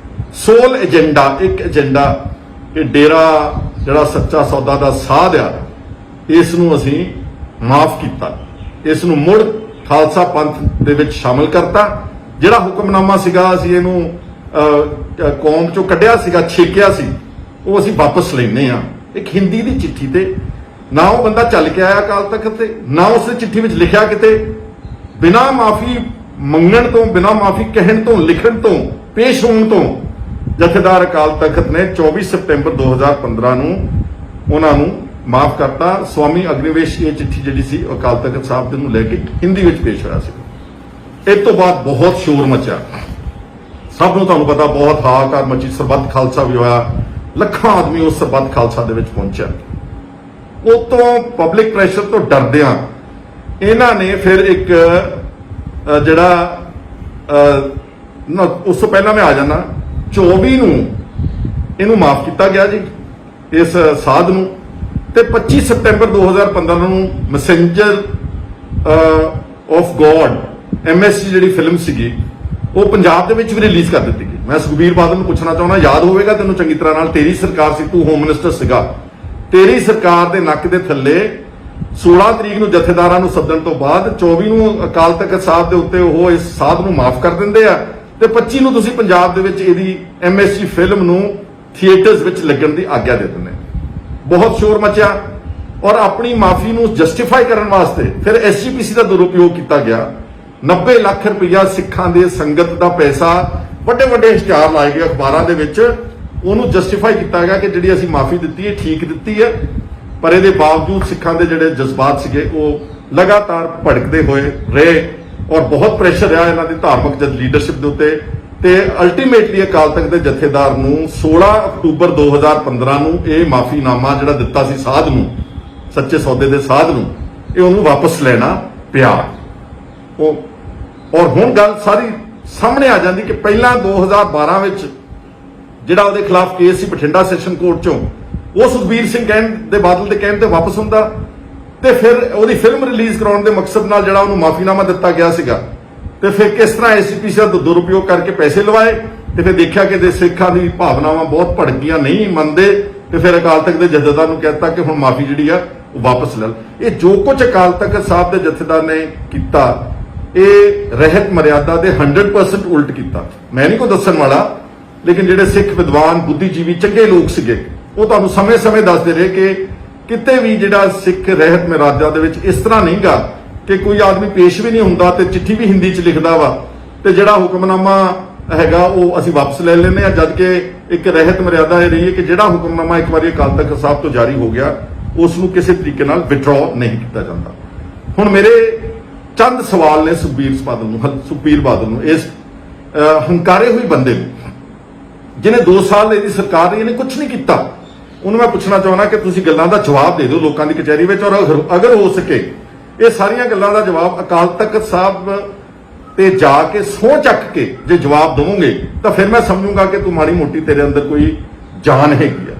ਸੋਲ ਏਜੰਡਾ, ਇੱਕ ਏਜੰਡਾ ਕਿ ਡੇਰਾ ਜਿਹੜਾ ਸੱਚਾ ਸੌਦਾ ਦਾ ਸਾਧ ਆ, ਇਸ ਨੂੰ ਅਸੀਂ ਮਾਫ ਕੀਤਾ, ਇਸ ਨੂੰ ਮੁੜ ਖਾਲਸਾ ਪੰਥ ਦੇ ਵਿੱਚ ਸ਼ਾਮਲ ਕਰਤਾ। ਜਿਹੜਾ ਹੁਕਮਨਾਮਾ ਸੀਗਾ ਅਸੀਂ ਇਹਨੂੰ ਕੌਮ ਚੋਂ ਕੱਢਿਆ ਸੀਗਾ, ਛੇਕਿਆ ਸੀ, ਉਹ ਅਸੀਂ ਵਾਪਸ ਲੈਨੇ ਆ। ਇੱਕ ਹਿੰਦੀ ਦੀ ਚਿੱਠੀ ਤੇ ਨਾ ਉਹ ਬੰਦਾ ਚੱਲ ਕੇ ਆਇਆ ਅਕਾਲ ਤਖਤ ਤੇ, ਨਾ ਉਸ ਚਿੱਠੀ ਵਿੱਚ ਲਿਖਿਆ ਕਿਤੇ ਬਿਨਾਂ ਮਾਫੀ ਮੰਗਣ ਤੋਂ, ਬਿਨਾਂ ਮਾਫੀ ਕਹਿਣ ਤੋਂ, ਲਿਖਣ ਤੋਂ ਪੇਸ਼ ਹੋਣ ਤੋਂ ਜਥੇਦਾਰ ਅਕਾਲ ਤਖਤ ਨੇ 24 ਸਤੰਬਰ 2015 ਨੂੰ ਉਹਨਾਂ ਨੂੰ ਮਾਫ ਕਰਤਾ। ਸਵਾਮੀ ਅਗਨੀਵੇਸ਼ ਇਹ ਚਿੱਠੀ ਜਿਹੜੀ ਸੀ ਅਕਾਲ ਤਖਤ ਸਾਹਿਬ ਦੇ ਨੂੰ ਲੈ ਕੇ ਹਿੰਦੀ ਵਿੱਚ ਪੇਸ਼ ਹੋਇਆ ਸੀ। ਇਸ ਤੋਂ ਬਾਅਦ ਬਹੁਤ ਸ਼ੋਰ ਮਚਿਆ, ਸਭ ਨੂੰ ਤੁਹਾਨੂੰ ਪਤਾ ਬਹੁਤ ਹਾਹਾਕਾਰ ਮਚੀ, ਸਰਬੱਤ ਖਾਲਸਾ ਵੀ ਹੋਇਆ, ਲੱਖਾਂ ਆਦਮੀ ਉਸ ਸਰਬੱਤ ਖਾਲਸਾ ਦੇ ਵਿੱਚ ਪਹੁੰਚਿਆ। ਉਤੋਂ ਪਬਲਿਕ ਪ੍ਰੈਸ਼ਰ ਤੋਂ ਡਰਦਿਆਂ ਇਹਨਾਂ ਨੇ ਫਿਰ ਇੱਕ ਜਿਹੜਾ ਉਸ ਤੋਂ ਪਹਿਲਾਂ ਮੈਂ ਆ ਜਾਣਾ 24 ਨੂੰ ਇਹਨੂੰ ਮਾਫ ਕੀਤਾ ਗਿਆ ਜੀ ਇਸ ਸਾਧ ਨੂੰ, ਤੇ 25 ਸਤੰਬਰ 2015 ਨੂੰ ਮੈਸੇਂਜਰ ਆਫ ਗੋਡ MSG ਜਿਹੜੀ ਫਿਲਮ ਸੀਗੀ ਉਹ ਪੰਜਾਬ ਦੇ ਵਿੱਚ ਵੀ ਰਿਲੀਜ਼ ਕਰ ਦਿੱਤੀ ਗਈ। ਮੈਂ ਸੁਖਬੀਰ ਬਾਦਲ ਨੂੰ ਪੁੱਛਣਾ ਚਾਹੁੰਦਾ, ਯਾਦ ਹੋਵੇਗਾ ਤੈਨੂੰ ਚੰਗੀ ਤਰ੍ਹਾਂ ਨਾਲ, ਤੇਰੀ ਸਰਕਾਰ ਸੀ, ਤੂੰ ਹੋਮ ਮਿਨਿਸਟਰ ਸੀਗਾ, ਤੇਰੀ ਸਰਕਾਰ ਦੇ ਨੱਕ ਦੇ ਥੱਲੇ 16 ਤਰੀਕ ਨੂੰ ਜਥੇਦਾਰਾਂ ਨੂੰ ਸੱਦਣ ਤੋਂ ਬਾਅਦ 24 ਨੂੰ ਅਕਾਲ ਤਖਤ ਸਾਹਿਬ ਦੇ ਉੱਤੇ ਉਹ ਇਸ ਸਾਧ ਨੂੰ ਮਾਫ ਕਰ ਦਿੰਦੇ ਆ, ਤੇ 25 ਨੂੰ ਤੁਸੀਂ ਪੰਜਾਬ ਦੇ ਵਿੱਚ ਇਹਦੀ MSG ਫਿਲਮ ਨੂੰ ਥੀਏਟਰਸ ਵਿੱਚ ਲੱਗਣ ਦੀ ਆਗਿਆ ਦੇ ਦਿੰਦੇ। ਬਹੁਤ ਸ਼ੋਰ ਮਚਿਆ ਔਰ ਆਪਣੀ ਮਾਫੀ ਨੂੰ ਜਸਟੀਫਾਈ ਕਰਨ ਵਾਸਤੇ ਫਿਰ SGPC ਦਾ ਦੁਰਉਪਯੋਗ ਕੀਤਾ ਗਿਆ। 90 ਲੱਖ ਰੁਪਇਆ ਸਿੱਖਾਂ ਦੇ ਸੰਗਤ ਦਾ ਪੈਸਾ, ਵੱਡੇ ਵੱਡੇ ਇਸ਼ਤਿਹਾਰ ਲਾਏ ਗਏ ਅਖਬਾਰਾਂ ਦੇ ਵਿੱਚ, ਉਹਨੂੰ ਜਸਟੀਫਾਈ ਕੀਤਾ ਗਿਆ ਕਿ ਜਿਹੜੀ ਅਸੀਂ ਮਾਫੀ ਦਿੱਤੀ ਹੈ ਠੀਕ ਦਿੱਤੀ ਹੈ, ਪਰ ਇਹਦੇ ਬਾਵਜੂਦ ਸਿੱਖਾਂ ਦੇ ਜਿਹੜੇ ਜਜ਼ਬਾਤ ਸੀਗੇ ਉਹ ਲਗਾਤਾਰ ਭੜਕਦੇ ਹੋਏ ਰਹੇ ਔਰ ਬਹੁਤ ਪ੍ਰੈਸ਼ਰ ਰਿਹਾ ਇਹਨਾਂ ਦੀ ਧਾਰਮਿਕ ਲੀਡਰਸ਼ਿਪ ਦੇ ਉੱਤੇ, ਤੇ ਅਲਟੀਮੇਟਲੀ ਅਕਾਲ ਤਖਤ ਦੇ ਜਥੇਦਾਰ ਨੂੰ 16 ਅਕਤੂਬਰ 2015 ਨੂੰ ਇਹ ਮਾਫੀਨਾਮਾ ਜਿਹੜਾ ਦਿੱਤਾ ਸੀ ਸਾਧ ਨੂੰ, ਸੱਚੇ ਸੌਦੇ ਦੇ ਸਾਧ ਨੂੰ, ਇਹ ਉਹਨੂੰ ਵਾਪਸ ਲੈਣਾ ਪਿਆ। ਔਰ ਹੁਣ ਗੱਲ ਸਾਰੀ ਸਾਹਮਣੇ ਆ ਜਾਂਦੀ ਕਿ ਪਹਿਲਾਂ 2012 ਵਿੱਚ ਜਿਹੜਾ ਉਹਦੇ ਖਿਲਾਫ ਕੇਸ ਸੀ ਬਠਿੰਡਾ ਸੈਸ਼ਨ ਕੋਰਟ ਚੋਂ, ਉਹ ਸੁਖਬੀਰ ਸਿੰਘ ਦੇ ਬਾਦਲ ਦੇ ਕਹਿਣ ਤੇ ਵਾਪਸ ਹੁੰਦਾ, ਤੇ ਫਿਰ ਉਹਦੀ ਫਿਲਮ ਰਿਲੀਜ਼ ਕਰਾਉਣ ਦੇ ਮਕਸਦ ਨਾਲ ਜਿਹੜਾ ਉਹਨੂੰ ਮਾਫੀਨਾਮਾ ਦਿੱਤਾ ਗਿਆ ਸੀਗਾ, ਤੇ ਫਿਰ ਕਿਸ ਤਰ੍ਹਾਂ SGPC ਦਾ ਦੁਰਉਪਯੋਗ ਕਰਕੇ ਪੈਸੇ ਲਵਾਏ, ਤੇ ਫਿਰ ਦੇਖਿਆ ਕਿ ਸਿੱਖਾਂ ਦੀ ਭਾਵਨਾਵਾਂ ਬਹੁਤ ਭੜਕ ਗਈਆਂ, ਨਹੀਂ ਮੰਨਦੇ, ਤੇ ਫਿਰ ਅਕਾਲ ਤਖਤ ਦੇ ਜਥੇਦਾਰ ਨੂੰ ਕਹਿਤਾ ਕਿ ਹੁਣ ਮਾਫੀ ਜਿਹੜੀ ਆ ਉਹ ਵਾਪਸ ਲੈ। ਇਹ ਜੋ ਕੁਝ ਅਕਾਲ ਤਖਤ ਸਾਹਿਬ ਦੇ ਜਥੇਦਾਰ ਨੇ ਕੀਤਾ ਇਹ ਰਹਿਤ ਮਰਿਆਦਾ ਦੇ 100% ਉਲਟ ਕੀਤਾ। ਮੈਂ ਨਹੀਂ ਕੋਈ ਦੱਸਣ ਵਾਲਾ, ਲੇਕਿਨ ਜਿਹੜੇ ਸਿੱਖ ਵਿਦਵਾਨ ਬੁੱਧੀਜੀਵੀ ਚੰਗੇ ਲੋਕ ਸੀਗੇ ਉਹ ਤੁਹਾਨੂੰ ਸਮੇਂ-ਸਮੇਂ ਦੱਸਦੇ ਰਹੇ ਕਿ ਕਿਤੇ ਵੀ ਜਿਹੜਾ ਸਿੱਖ ਰਹਿਤ ਮਰਿਆਦਾ ਦੇ ਵਿੱਚ ਇਸ ਤਰ੍ਹਾਂ ਨਹੀਂਗਾ ਕਿ ਕੋਈ ਆਦਮੀ ਪੇਸ਼ ਵੀ ਨਹੀਂ ਹੁੰਦਾ ਤੇ ਚਿੱਠੀ ਵੀ ਹਿੰਦੀ 'ਚ ਲਿਖਦਾ ਵਾ ਤੇ ਜਿਹੜਾ ਹੁਕਮਨਾਮਾ ਹੈਗਾ ਉਹ ਅਸੀਂ ਵਾਪਸ ਲੈ ਲੈਂਦੇ ਆ, ਜਦ ਕਿ ਇੱਕ ਰਹਿਤ ਮਰਿਆਦਾ ਇਹ ਰਹੀ ਹੈ ਕਿ ਜਿਹੜਾ ਹੁਕਮਨਾਮਾ ਇੱਕ ਵਾਰੀ ਅਕਾਲ ਤਖਤ ਸਾਹਿਬ ਤੋਂ ਜਾਰੀ ਹੋ ਗਿਆ ਉਸ ਨੂੰ ਕਿਸੇ ਤਰੀਕੇ ਨਾਲ ਵਿਡਰਾਅ ਨਹੀਂ ਕੀਤਾ ਜਾਂਦਾ। ਹੁਣ ਮੇਰੇ ਚੰਦ ਸਵਾਲ ਨੇ ਸੁਖਬੀਰ ਬਾਦਲ ਨੂੰ ਇਸ ਹੰਕਾਰੇ ਹੋਏ ਬੰਦੇ ਨੂੰ, ਜਿਹਨੇ 2 ਸਾਲ ਇਹਦੀ ਸਰਕਾਰ ਰਹੀ, ਇਹਨੇ ਕੁਝ ਨਹੀਂ ਕੀਤਾ, ਉਹਨੂੰ ਮੈਂ ਪੁੱਛਣਾ ਚਾਹੁੰਦਾ ਕਿ ਤੁਸੀਂ ਗੱਲਾਂ ਦਾ ਜਵਾਬ ਦੇ ਦਿਓ ਲੋਕਾਂ ਦੀ ਕਚਹਿਰੀ ਵਿੱਚ, ਔਰ ਅਗਰ ਹੋ ਸਕੇ ਇਹ ਸਾਰੀਆਂ ਗੱਲਾਂ ਦਾ ਜਵਾਬ ਅਕਾਲ ਤਖਤ ਸਾਹਿਬ ਤੇ ਜਾ ਕੇ ਸਹੁੰ ਚੱਕ ਕੇ ਜੇ ਜਵਾਬ ਦਵੋਗੇ ਤਾਂ ਫਿਰ ਮੈਂ ਸਮਝੂੰਗਾ ਕਿ ਤੂੰ ਮਾੜੀ ਮੋਟੀ ਤੇਰੇ ਅੰਦਰ ਕੋਈ ਜਾਨ ਹੈਗੀ ਆ।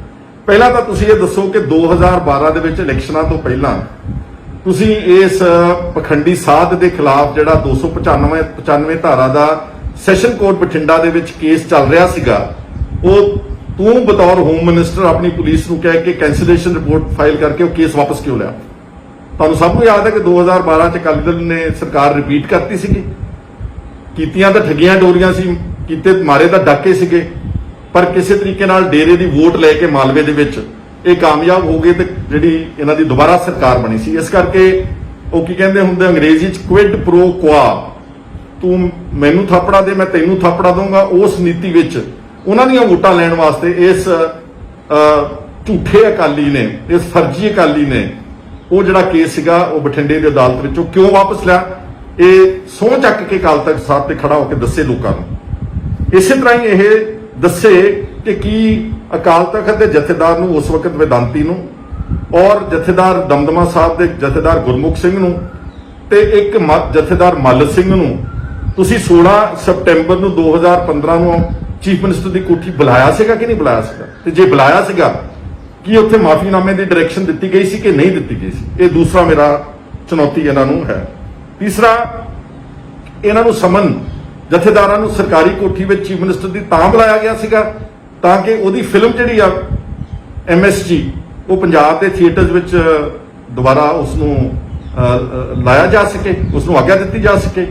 ਪਹਿਲਾਂ ਤਾਂ ਤੁਸੀਂ ਇਹ ਦੱਸੋ ਕਿ 2012 ਦੇ ਵਿੱਚ ਇਲੈਕਸ਼ਨਾਂ ਤੋਂ ਪਹਿਲਾਂ ਤੁਸੀਂ ਇਸ ਪਖੰਡੀ ਸਾਧ ਦੇ ਖਿਲਾਫ ਜਿਹੜਾ 295 ਧਾਰਾ ਦਾ ਸੈਸ਼ਨ ਕੋਰਟ ਬਠਿੰਡਾ ਦੇ ਵਿੱਚ ਕੇਸ ਚੱਲ ਰਿਹਾ ਸੀਗਾ, ਉਹ ਤੂੰ ਬਤੌਰ ਹੋਮ ਮਿਨਿਸਟਰ ਆਪਣੀ ਪੁਲਿਸ ਨੂੰ ਕਹਿ ਕੇ ਕੈਂਸਲੇਸ਼ਨ ਰਿਪੋਰਟ ਫਾਈਲ ਕਰਕੇ ਉਹ ਕੇਸ ਵਾਪਸ ਕਿਉਂ ਲਿਆ? ਤੁਹਾਨੂੰ ਸਭ ਨੂੰ ਯਾਦ ਹੈ ਕਿ 2012 ਚ ਅਕਾਲੀ ਦਲ ਨੇ ਸਰਕਾਰ ਰਿਪੀਟ ਕਰਤੀ ਸੀਗੀ, ਕੀਤੀਆਂ ਤਾਂ ਠੱਗੀਆਂ ਡੋਰੀਆਂ ਸੀ, ਕੀਤੇ ਮਾਰੇ ਤਾਂ ਡਾਕੇ ਸੀਗੇ, ਪਰ ਕਿਸੇ ਤਰੀਕੇ ਨਾਲ ਡੇਰੇ ਦੀ ਵੋਟ ਲੈ ਕੇ ਮਾਲਵੇ ਦੇ ਵਿੱਚ ਇਹ ਕਾਮਯਾਬ ਹੋ ਗਏ ਤੇ ਜਿਹੜੀ ਇਹਨਾਂ ਦੀ ਦੁਬਾਰਾ ਸਰਕਾਰ ਬਣੀ ਸੀ। ਇਸ ਕਰਕੇ ਉਹ ਕੀ ਕਹਿੰਦੇ ਹੁੰਦੇ ਅੰਗਰੇਜ਼ੀ ਚ ਕੁਇਡ ਪ੍ਰੋ ਕੁਆ, ਤੂੰ ਮੈਨੂੰ ਥਾਪੜਾ ਦੇ ਮੈਂ ਤੈਨੂੰ ਥਾਪੜਾ ਦਊਂਗਾ, ਉਸ ਨੀਤੀ ਵਿੱਚ ਉਹਨਾਂ ਦੀਆਂ ਵੋਟਾਂ ਲੈਣ ਵਾਸਤੇ ਇਸ ਝੂਠੇ ਅਕਾਲੀ ਨੇ, ਇਸ ਫਰਜ਼ੀ ਅਕਾਲੀ ਨੇ ਉਹ ਜਿਹੜਾ ਕੇਸ ਸੀਗਾ ਉਹ ਬਠਿੰਡੇ ਦੀ ਅਦਾਲਤ ਵਿੱਚੋਂ ਕਿਉਂ ਵਾਪਸ ਲਿਆ, ਇਹ ਸਹੁੰ ਚੱਕ ਕੇ ਅਕਾਲ ਤਖਤ ਸਾਹਿਬ ਤੇ ਖੜਾ ਹੋ ਕੇ ਦੱਸੇ ਲੋਕਾਂ ਨੂੰ। ਇਸੇ ਤਰ੍ਹਾਂ ਹੀ ਇਹ ਦੱਸੇ ਕਿ ਕੀ ਅਕਾਲ ਤਖਤ ਦੇ ਜਥੇਦਾਰ ਨੂੰ ਉਸ ਵਕਤ ਵੇਦਾਂਤੀ ਨੂੰ ਔਰ ਜਥੇਦਾਰ ਦਮਦਮਾ ਸਾਹਿਬ ਦੇ ਜਥੇਦਾਰ ਗੁਰਮੁਖ ਸਿੰਘ ਨੂੰ ਤੇ ਇੱਕ ਜਥੇਦਾਰ ਮੱਲ ਸਿੰਘ ਨੂੰ ਤੁਸੀਂ 16 ਸਤੰਬਰ ਨੂੰ 2015 ਨੂੰ ਚੀਫ ਮਿਨਿਸਟਰ ਦੀ ਕੋਠੀ ਬੁਲਾਇਆ ਸੀਗਾ ਕਿ ਨਹੀਂ ਬੁਲਾਇਆ ਸੀਗਾ? ਤੇ ਜੇ ਬੁਲਾਇਆ ਸੀਗਾ ਕੀ ਉੱਥੇ ਮਾਫੀਨਾਮੇ ਦੀ ਡਾਇਰੈਕਸ਼ਨ ਦਿੱਤੀ ਗਈ ਸੀ ਕਿ ਨਹੀਂ ਦਿੱਤੀ ਗਈ ਸੀ? ਇਹ ਦੂਸਰਾ ਮੇਰਾ ਚੁਣੌਤੀ ਇਹਨਾਂ ਨੂੰ ਹੈ। ਤੀਸਰਾ, ਇਹਨਾਂ ਨੂੰ ਸਮਨ ਜਥੇਦਾਰਾਂ ਨੂੰ ਸਰਕਾਰੀ ਕੋਠੀ ਵਿੱਚ ਚੀਫ ਮਿਨਿਸਟਰ ਦੀ ਤਾਂ ਬੁਲਾਇਆ ਗਿਆ ਸੀਗਾ ਤਾਂ ਕਿ ਉਹਦੀ ਫਿਲਮ ਜਿਹੜੀ ਆ MSG ਉਹ ਪੰਜਾਬ ਦੇ ਥੀਏਟਰਸ ਵਿੱਚ ਦੁਬਾਰਾ ਉਸ ਨੂੰ ਲਾਇਆ ਜਾ ਸਕੇ, ਉਸ ਨੂੰ ਆਗਿਆ ਦਿੱਤੀ ਜਾ ਸਕੇ।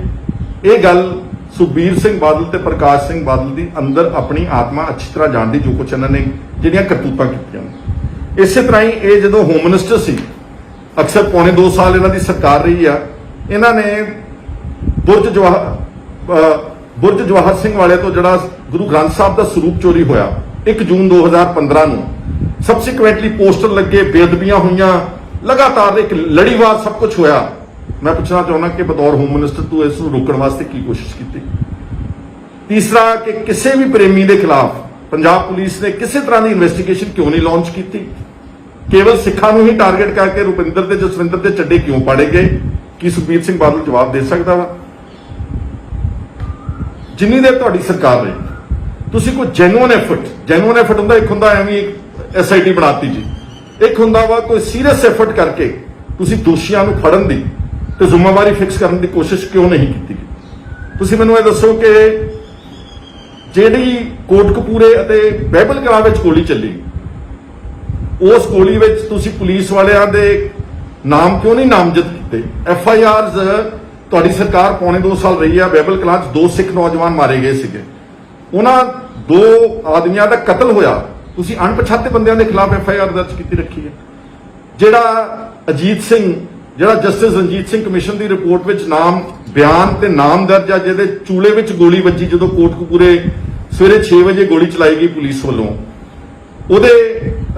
ਇਹ ਗੱਲ ਸੁਖਬੀਰ ਸਿੰਘ ਬਾਦਲ ਤੇ ਪ੍ਰਕਾਸ਼ ਸਿੰਘ ਬਾਦਲ ਦੀ ਅੰਦਰ ਆਪਣੀ ਆਤਮਾ ਅੱਛੀ ਤਰ੍ਹਾਂ ਜਾਣਦੀ, ਜੋ ਕੁਛ ਇਹਨਾਂ ਨੇ ਜਿਹੜੀਆਂ ਕਰਤੂਤਾਂ ਕੀਤੀਆਂ। ਇਸੇ ਤਰ੍ਹਾਂ ਹੀ ਇਹ ਜਦੋਂ ਹੋਮ ਮਿਨਿਸਟਰ ਸੀ, ਅਕਸਰ ਪੌਣੇ 2 ਸਾਲ ਇਹਨਾਂ ਦੀ ਸਰਕਾਰ ਰਹੀ ਆ, ਇਹਨਾਂ ਨੇ ਬੁਰਜ ਜਵਾਹਰ ਸਿੰਘ ਵਾਲੇ ਤੋਂ ਜਿਹੜਾ ਗੁਰੂ ਗ੍ਰੰਥ ਸਾਹਿਬ ਦਾ ਸਰੂਪ ਚੋਰੀ ਹੋਇਆ 1 ਜੂਨ 2015 ਨੂੰ, ਸਬਸੀਕੁਐਂਟਲੀ ਪੋਸਟਰ ਲੱਗੇ, ਬੇਅਦਬੀਆਂ ਹੋਈਆਂ, ਲਗਾਤਾਰ ਇੱਕ ਲੜੀਵਾਰ ਸਭ ਕੁਝ ਹੋਇਆ। ਮੈਂ ਪੁੱਛਣਾ ਚਾਹੁੰਦਾ ਕਿ ਬਤੌਰ ਹੋਮ ਮਿਨਿਸਟਰ ਤੂੰ ਇਸ ਨੂੰ ਰੋਕਣ ਵਾਸਤੇ ਕੀ ਕੋਸ਼ਿਸ਼ ਕੀਤੀ? ਤੀਸਰਾ, ਕਿ ਕਿਸੇ ਵੀ ਪ੍ਰੇਮੀ ਦੇ ਖਿਲਾਫ ਪੰਜਾਬ ਪੁਲਿਸ ਨੇ ਕਿਸੇ ਤਰ੍ਹਾਂ ਦੀ ਇਨਵੈਸਟੀਗੇਸ਼ਨ ਕਿਉਂ ਨਹੀਂ ਲਾਂਚ ਕੀਤੀ? ਕੇਵਲ ਸਿੱਖਾਂ ਨੂੰ ਹੀ ਟਾਰਗੇਟ ਕਰਕੇ ਰੁਪਿੰਦਰ ਤੇ ਜਸਵਿੰਦਰ ਦੇ ਚੱਡੇ ਕਿਉਂ ਪਾੜੇ ਗਏ? ਕੀ ਸੁਖਬੀਰ ਸਿੰਘ ਬਾਦਲ ਜਵਾਬ ਦੇ ਸਕਦਾ ਵਾ? ਜਿੰਨੀ ਦੇਰ ਤੁਹਾਡੀ ਸਰਕਾਰ ਰਹੀ, ਤੁਸੀਂ ਕੋਈ ਜੈਨੂਅਨ ਐਫਰਟ ਹੁੰਦਾ, ਇੱਕ ਹੁੰਦਾ ਐਵੇਂ ਇੱਕ SIT ਬਣਾਤੀ ਜੀ, ਇੱਕ ਹੁੰਦਾ ਵਾ ਕੋਈ ਸੀਰੀਅਸ ਐਫਰਟ ਕਰਕੇ ਤੁਸੀਂ ਦੋਸ਼ੀਆਂ ਨੂੰ ਫੜਨ ਦੀ ਤੇ ਜ਼ਿੰਮੇਵਾਰੀ ਫਿਕਸ ਕਰਨ ਦੀ ਕੋਸ਼ਿਸ਼ ਕਿਉਂ ਨਹੀਂ ਕੀਤੀ? ਤੁਸੀਂ ਮੈਨੂੰ ਇਹ ਦੱਸੋ ਕਿ ਜਿਹੜੀ ਕੋਟਕਪੂਰੇ ਅਤੇ ਬਾਈਬਲ ਕਲਾਂ ਵਿੱਚ ਗੋਲੀ ਚੱਲੀ, ਉਸ ਗੋਲੀ ਵਿੱਚ ਤੁਸੀਂ ਪੁਲਿਸ ਵਾਲਿਆਂ ਦੇ ਨਾਮ ਕਿਉਂ ਨਹੀਂ ਨਾਮਜ਼ਦ ਕੀਤੇ? FIRs ਤੁਹਾਡੀ ਸਰਕਾਰ ਪੌਣੇ 2 ਸਾਲ ਰਹੀ ਆ, ਬਾਈਬਲ ਕਲਾਂ 'ਚ 2 ਸਿੱਖ ਨੌਜਵਾਨ ਮਾਰੇ ਗਏ ਸੀਗੇ, ਉਹਨਾਂ 2 ਆਦਮੀਆਂ ਦਾ ਕਤਲ ਹੋਇਆ, ਤੁਸੀਂ ਅਣਪਛਾਤੇ ਬੰਦਿਆਂ ਦੇ ਖਿਲਾਫ FIR ਦਰਜ ਕੀਤੀ ਰੱਖੀ ਹੈ। ਜਿਹੜਾ ਅਜੀਤ ਸਿੰਘ, ਜਿਹੜਾ ਜਸਟਿਸ ਰਣਜੀਤ ਸਿੰਘ ਕਮਿਸ਼ਨ ਦੀ ਰਿਪੋਰਟ ਵਿੱਚ ਬਿਆਨ ਤੇ ਨਾਮ ਦਰਜ ਆ, ਜਿਹਦੇ ਚੂਲੇ ਵਿੱਚ ਗੋਲੀ ਵੱਜੀ ਜਦੋਂ ਕੋਟਕਪੂਰੇ ਸਵੇਰੇ 6 ਵਜੇ ਗੋਲੀ ਚਲਾਈ ਗਈ ਪੁਲਿਸ ਵੱਲੋਂ, ਉਹਦੇ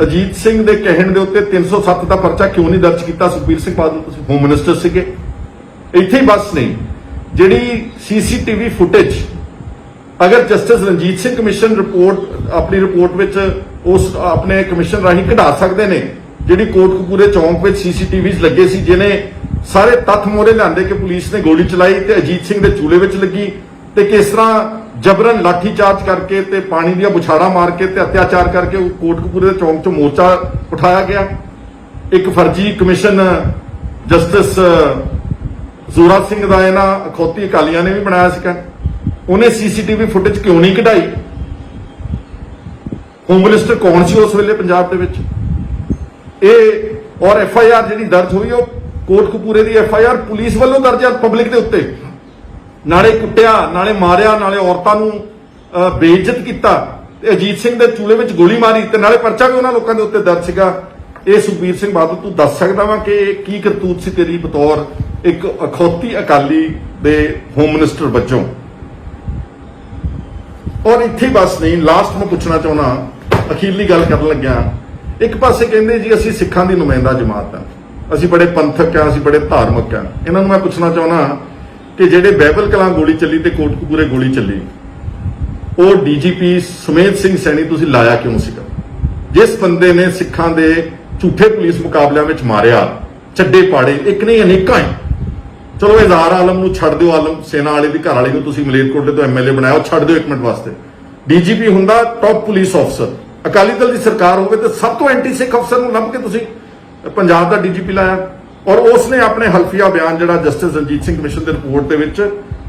ਅਜੀਤ ਸਿੰਘ ਦੇ ਕਹਿਣ ਦੇ ਉੱਤੇ 307 ਦਾ ਪਰਚਾ ਕਿਉਂ ਨਹੀਂ ਦਰਜ ਕੀਤਾ? ਸੁਖਬੀਰ ਸਿੰਘ ਬਾਦਲ ਤੁਸੀਂ ਹੋਮ ਮਿਨਿਸਟਰ ਸੀਗੇ। ਇੱਥੇ ਹੀ ਬਸ ਨਹੀਂ, ਜਿਹੜੀ CCTV ਫੁਟੇਜ ਅਗਰ ਜਸਟਿਸ ਰਣਜੀਤ ਸਿੰਘ ਕਮਿਸ਼ਨ ਆਪਣੀ ਰਿਪੋਰਟ ਵਿੱਚ ਉਸ ਆਪਣੇ ਕਮਿਸ਼ਨ ਰਾਹੀਂ ਕਢਾ ਸਕਦੇ ਨੇ, ਜਿਹੜੀ ਕੋਟਕਪੂਰੇ ਚੌਂਕ ਵਿੱਚ CCTVs ਲੱਗੇ ਸੀ, ਜਿਹਨੇ ਸਾਰੇ ਤੱਥ ਮੋਹਰੇ ਲਿਆਂਦੇ ਕਿ ਪੁਲਿਸ ਨੇ ਗੋਲੀ ਚਲਾਈ ਤੇ ਅਜੀਤ ਸਿੰਘ ਦੇ ਚੂਲੇ ਵਿੱਚ ਲੱਗੀ, ਤੇ ਕਿਸ ਤਰ੍ਹਾਂ ਜਬਰਨ ਲਾਠੀ ਚਾਰਜ ਕਰਕੇ ਤੇ ਪਾਣੀ ਦੀਆਂ ਬੁਛਾੜਾਂ ਮਾਰ ਕੇ ਤੇ ਅਤਿਆਚਾਰ ਕਰਕੇ ਕੋਟਕਪੂਰੇ ਦੇ ਚੌਂਕ 'ਚੋਂ ਮੋਰਚਾ ਉਠਾਇਆ ਗਿਆ। ਇੱਕ ਫਰਜ਼ੀ ਕਮਿਸ਼ਨ ਜਸਟਿਸ ਜ਼ੋਰਾ ਸਿੰਘ ਦਾ ਇਹਨਾਂ ਅਖੌਤੀ ਅਕਾਲੀਆਂ ਨੇ ਵੀ ਬਣਾਇਆ ਸੀਗਾ, ਉਹਨੇ CCTV ਫੁਟੇਜ ਕਿਉਂ ਨਹੀਂ ਕਢਾਈ? ਹੋਮ ਮਿਨਿਸਟਰ ਕੌਣ ਸੀ ਉਸ ਵੇਲੇ ਪੰਜਾਬ ਦੇ ਵਿੱਚ? ਔਰ FIR ਜਿਹੜੀ ਦਰਜ ਹੋਈ, ਉਹ ਕੋਟਕਪੂਰੇ ਦੀ FIR ਪੁਲਿਸ ਵੱਲੋਂ ਦਰਜ ਆ ਪਬਲਿਕ ਦੇ ਉੱਤੇ, ਨਾਲੇ ਕੁੱਟਿਆ, ਨਾਲੇ ਮਾਰਿਆ, ਨਾਲੇ ਔਰਤਾਂ ਨੂੰ ਬੇਇੱਜ਼ਤ ਕੀਤਾ, ਤੇ ਅਜੀਤ ਸਿੰਘ ਦੇ ਚੂਲੇ ਵਿੱਚ ਗੋਲੀ ਮਾਰੀ, ਤੇ ਨਾਲੇ ਪਰਚਾ ਵੀ ਉਹਨਾਂ ਲੋਕਾਂ ਦੇ ਉੱਤੇ ਦਰਜ ਸੀਗਾ। ਇਹ ਸੁਖਬੀਰ ਸਿੰਘ ਬਾਦਲ ਤੂੰ ਦੱਸ ਸਕਦਾ ਵਾ ਕਿ ਕੀ ਕਰਤੂਤ ਸੀ ਤੇਰੀ ਬਤੌਰ ਇੱਕ ਅਖੌਤੀ ਅਕਾਲੀ ਦੇ ਹੋਮ ਮਿਨਿਸਟਰ ਵਜੋਂ? ਔਰ ਇੱਥੇ ਬਸ ਨਹੀਂ, ਲਾਸਟ ਮੈਂ ਪੁੱਛਣਾ ਚਾਹੁੰਦਾ, ਅਖੀਰਲੀ ਗੱਲ ਕਰਨ ਲੱਗਿਆ, ਇੱਕ ਪਾਸੇ ਕਹਿੰਦੇ ਜੀ ਅਸੀਂ ਸਿੱਖਾਂ ਦੀ ਨੁਮਾਇੰਦਾ ਜਮਾਤ ਆ, ਅਸੀਂ ਬੜੇ ਪੰਥਕ ਆ, ਅਸੀਂ ਬੜੇ ਧਾਰਮਿਕ ਆ। ਇਹਨਾਂ ਨੂੰ ਮੈਂ ਪੁੱਛਣਾ ਚਾਹੁੰਦਾ ਕਿ ਜਿਹੜੇ ਬਾਈਬਲ ਕਲਾਂ ਗੋਲੀ ਚੱਲੀ ਤੇ ਕੋਟਕਪੂਰੇ ਗੋਲੀ ਚੱਲੀ, ਉਹ DGP ਸੁਮੇਧ ਸਿੰਘ ਸੈਣੀ ਤੁਸੀਂ ਲਾਇਆ ਕਿਉਂ ਸੀਗਾ? ਜਿਸ ਬੰਦੇ ਨੇ ਸਿੱਖਾਂ ਦੇ ਝੂਠੇ ਪੁਲਿਸ ਮੁਕਾਬਲਿਆਂ ਵਿੱਚ ਮਾਰਿਆ, ਚੱਡੇ ਪਾੜੇ, ਇੱਕ ਨਹੀਂ ਅਨੇਕਾਂ ਹੀ। ਚਲੋ ਇਜ਼ਹਾਰ ਆਲਮ ਨੂੰ ਛੱਡ ਦਿਓ, ਆਲਮ ਸੇਨਾ ਵਾਲੇ ਦੀ ਘਰ ਵਾਲੀ ਨੂੰ ਤੁਸੀਂ ਮਲੇਰਕੋਟਲੇ ਤੋਂ MLA ਬਣਾਇਆ, ਉਹ ਛੱਡ ਦਿਓ ਇੱਕ ਮਿੰਟ ਵਾਸਤੇ। DGP ਹੁੰਦਾ ਟੌਪ ਪੁਲਿਸ ਅਫਸਰ, ਅਕਾਲੀ ਦਲ ਦੀ ਸਰਕਾਰ ਹੋਵੇ ਤੇ ਸਭ ਤੋਂ ਐਂਟੀ ਸਿੱਖ ਅਫਸਰ ਨੂੰ ਲੱਭ ਕੇ ਤੁਸੀਂ ਪੰਜਾਬ ਦਾ DGP ਲਾਇਆ। ਔਰ ਉਸਨੇ ਆਪਣੇ ਹਲਫੀਆ ਬਿਆਨ ਜਿਹੜਾ ਜਸਟਿਸ ਰਣਜੀਤ ਸਿੰਘ ਕਮਿਸ਼ਨ ਦੇ ਰਿਪੋਰਟ ਦੇ ਵਿੱਚ,